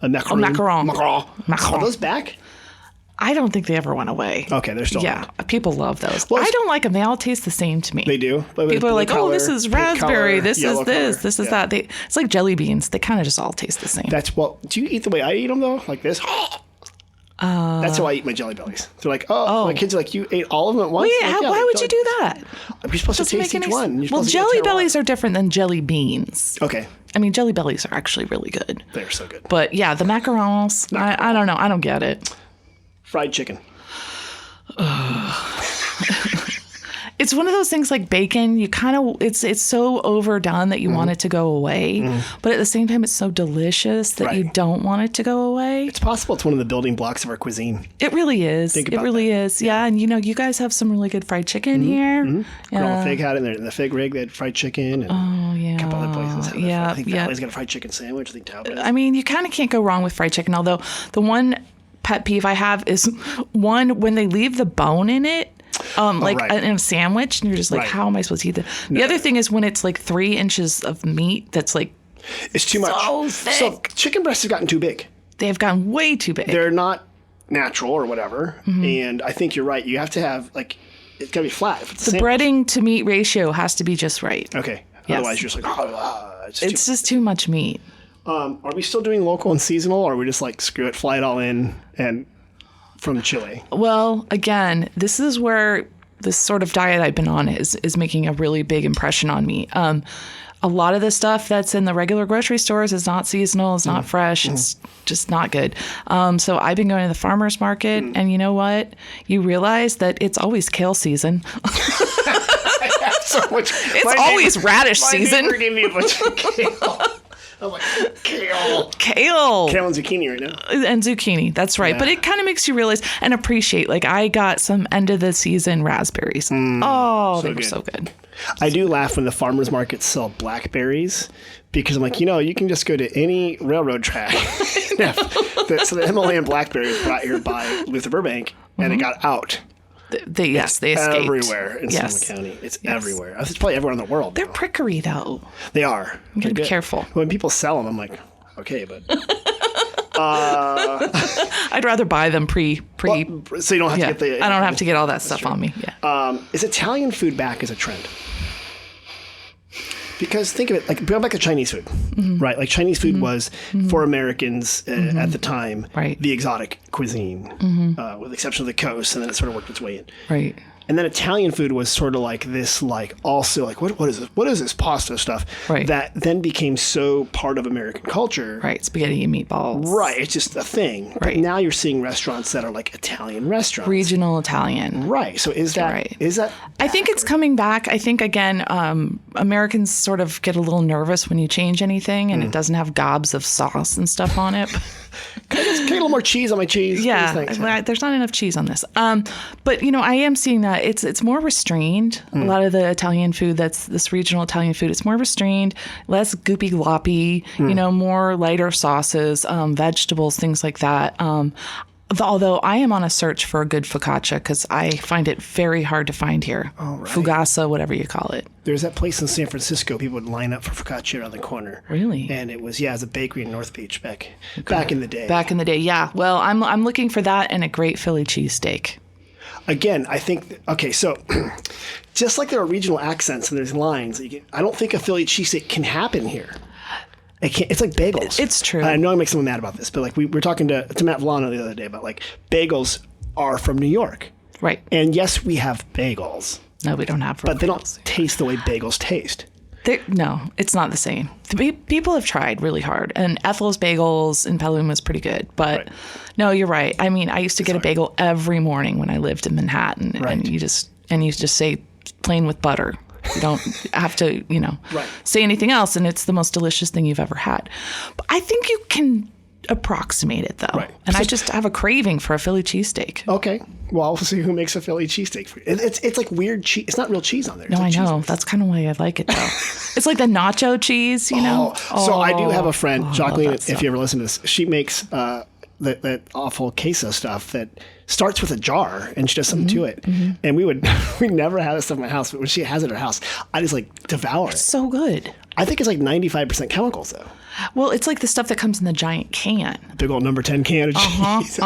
A macaron. Macaron. Are those back? I don't think they ever went away. Okay, they're still Yeah, around. People love those. Well, I don't like them. They all taste the same to me. They do? People are like, color, this is raspberry, color, this is color. this is that. It's like jelly beans. They kind of just all taste the same. Do you eat the way I eat them, though? Like this? That's how I eat my Jelly Bellies. They're like, my kids are like, you ate all of them at once? Wait, Like, why would you do that? You're supposed to taste each one. Well, Jelly Bellies are different than jelly beans. Okay. I mean, Jelly Bellies are actually really good. They're so good. But yeah, the macarons, I don't know. I don't get it. Fried chicken. It's one of those things like bacon. You kind of it's so overdone that you want it to go away, but at the same time, it's so delicious that you don't want it to go away. It's possible it's one of the building blocks of our cuisine. It really is. It really is. Yeah, and you guys have some really good fried chicken here. Grandma Fig had it in the Fig Rig. They had fried chicken. And a couple other places. I think Valley's got a fried chicken sandwich. I think Talbot. I mean, you kind of can't go wrong with fried chicken. Although the one pet peeve I have is when they leave the bone in it. In a sandwich, and you're just like, how am I supposed to eat that? The other thing is when it's like 3 inches of meat that's like it's too much. So thick. So chicken breasts have gotten too big. They have gotten way too big. They're not natural or whatever. And I think you're right. You have to have it's gotta be flat. If it's the breading to meat ratio has to be just right. Okay. Yes. Otherwise, you're just like, it's just too much meat. Are we still doing local and seasonal, or are we just like screw it, fly it all in and from Chile? Well, again, this is where this sort of diet I've been on is making a really big impression on me. A lot of the stuff that's in the regular grocery stores is not seasonal, it's not fresh, it's just not good. So I've been going to the farmer's market, and you know what? You realize that it's always kale season. So much. It's always radish season. My neighbor gave me a bunch of kale. I'm like, kale. Kale and zucchini right now. And zucchini, that's right. Yeah. But it kind of makes you realize and appreciate, like I got some end of the season raspberries. They were so good. I do laugh when the farmers markets sell blackberries because I'm like, you can just go to any railroad track. So the Himalayan blackberries brought here by Luther Burbank, and it got out. They escaped. Everywhere in Sonoma County. It's everywhere. It's probably everywhere in the world. They're prickery, though. They are. You gotta be careful. When people sell them, I'm like, okay, but... I'd rather buy them pre. So you don't have to get the... I don't have to get all that stuff on me. Yeah. Is Italian food back as a trend? Because think of it, like, go back to Chinese food, right? Like, Chinese food was, for Americans at the time, the exotic cuisine, with the exception of the coast, and then it sort of worked its way in. Right. And then Italian food was sort of like this, like, also, like, what is this? What is this pasta stuff? Right. That then became so part of American culture. Right, spaghetti and meatballs. Right, it's just a thing. Right. But now you're seeing restaurants that are like Italian restaurants. Regional Italian. Right, so is that... Right. Is that... I think it's coming back. I think, again, Americans sort of get a little nervous when you change anything and it doesn't have gobs of sauce and stuff on it. Can I get a little more cheese on my cheese? Yeah, there's not enough cheese on this. But, I am seeing that it's more restrained. A lot of the Italian food, that's this regional Italian food, it's more restrained, less goopy gloppy, more lighter sauces, vegetables, things like that. Although I am on a search for a good focaccia because I find it very hard to find here. Oh, right. Fugassa, whatever you call it. There's that place in San Francisco. People would line up for focaccia around the corner. Really? And it was, it's a bakery in North Beach back in the day. Back in the day, yeah. Well, I'm looking for that and a great Philly cheesesteak. Again, I think, so just like there are regional accents and there's lines, I don't think a Philly cheesesteak can happen here. It's like bagels. It's true. I know I make someone mad about this, but like we were talking to Matt Villano the other day about like bagels are from New York. Right. And yes, we have bagels. No, we don't have bagels. But they don't taste the way bagels taste. No, it's not the same. People have tried really hard. And Ethel's Bagels in Petaluma is pretty good. But no, you're right. I mean, I used to get a bagel every morning when I lived in Manhattan. Right. And you just say plain with butter. You don't have to, say anything else, and it's the most delicious thing you've ever had. But I think you can approximate it, though. Right. And I just have a craving for a Philly cheesesteak. Okay. Well, we'll see who makes a Philly cheesesteak for you. It's like weird cheese. It's not real cheese on there. No, I know. That's kind of why I like it, though. It's like the nacho cheese, So I do have a friend, Jacqueline, if you ever listen to this, she makes that awful queso stuff that starts with a jar and she does something to it. Mm-hmm. And we never have this stuff in my house, but when she has it at her house, I just like devour it. It's so good. I think it's like 95% chemicals, though. Well, it's like the stuff that comes in the giant can. Big old number 10 can of cheese.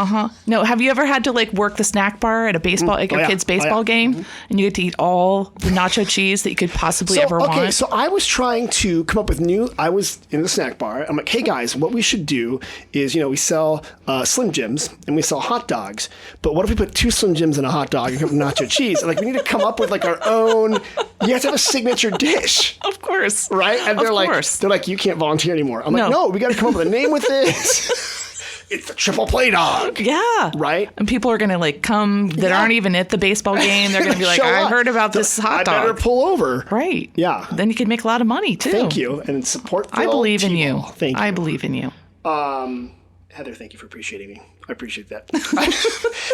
No, have you ever had to like work the snack bar at a baseball, like a kid's baseball game, and you get to eat all the nacho cheese that you could possibly ever want? Okay, so I was trying to come up with I was in the snack bar. I'm like, hey guys, what we should do is, we sell Slim Jims and we sell hot dogs, but what if we put 2 Slim Jims in a hot dog and nacho cheese? And like, we need to come up with like our own, you have to have a signature dish. Of course. Right? And they're like, you can't volunteer anymore. I'm like, no, we got to come up with a name with this. It's the triple play dog. Yeah. Right? And people are going to like come that aren't even at the baseball game. They're going to be like, I heard about this hot dog. I better pull over. Right. Yeah. Then you can make a lot of money too. Thank you. And support I believe in you. Thank you. I believe in you. Heather, thank you for appreciating me. I appreciate that.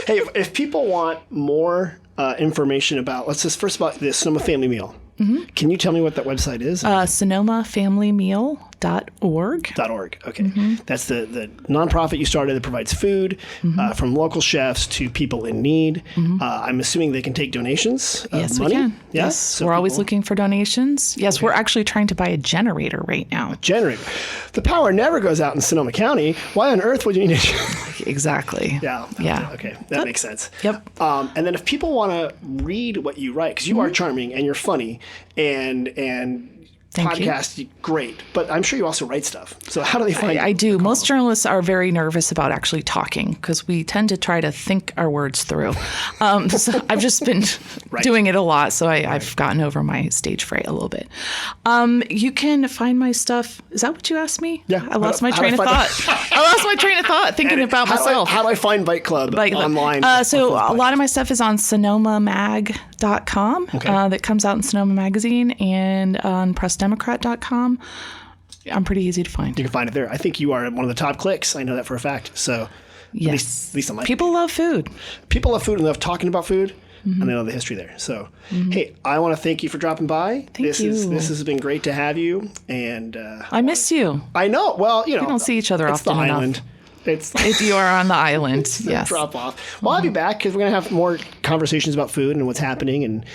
Hey, if people want more information about, let's just first about the Sonoma Family Meal. Mm-hmm. Can you tell me what that website is? SonomaFamilyMeal.org. .org. Okay. Mm-hmm. That's the nonprofit you started that provides food from local chefs to people in need. Mm-hmm. I'm assuming they can take donations of yes, money? We can. Yeah? Yes, So we're always looking for donations. Yes, we're actually trying to buy a generator right now. Generator. The power never goes out in Sonoma County. Why on earth would you need it? Exactly. Yeah. Yeah. Okay. That makes sense. Yep. And then if people want to read what you write, because you are charming and you're funny and podcast, great. But I'm sure you also write stuff. So how do they find I do. Most journalists are very nervous about actually talking because we tend to try to think our words through. So I've just been doing it a lot. So I've gotten over my stage fright a little bit. You can find my stuff. Is that what you asked me? Yeah. I lost my train of thought. I lost my train of thought thinking about myself. How do I find Bite Club online? So a lot of my stuff is on sonomamag.com that comes out in Sonoma Magazine and on pressdemocrat.com. I'm pretty easy to find. You can find it there. I think you are one of the top clicks. I know that for a fact. So yes. At least I'm like people love food. People love food and love talking about food. And they know the history there. So, hey, I want to thank you for dropping by. Thank you. This has been great to have you. And I miss you. I know. Well, we don't see each other often enough. Island. If you are on the island, yes. Drop off. Well, I'll be back because we're going to have more conversations about food and what's happening and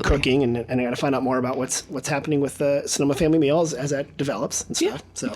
cooking. And I got to find out more about what's happening with the Sonoma Family Meal as that develops and stuff. So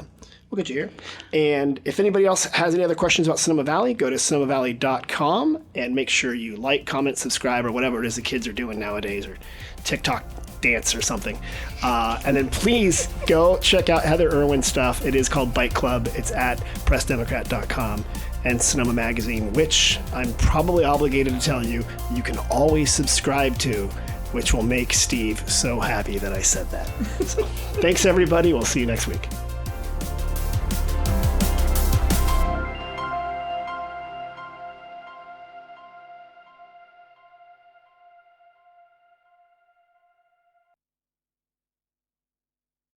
we'll get you here. And if anybody else has any other questions about Sonoma Valley, go to sonomavalley.com and make sure you like, comment, subscribe, or whatever it is the kids are doing nowadays, or TikTok dance or something. And then please go check out Heather Irwin's stuff. It is called Bite Club. It's at pressdemocrat.com and Sonoma Magazine, which I'm probably obligated to tell you can always subscribe to, which will make Steve so happy that I said that. So, thanks, everybody. We'll see you next week.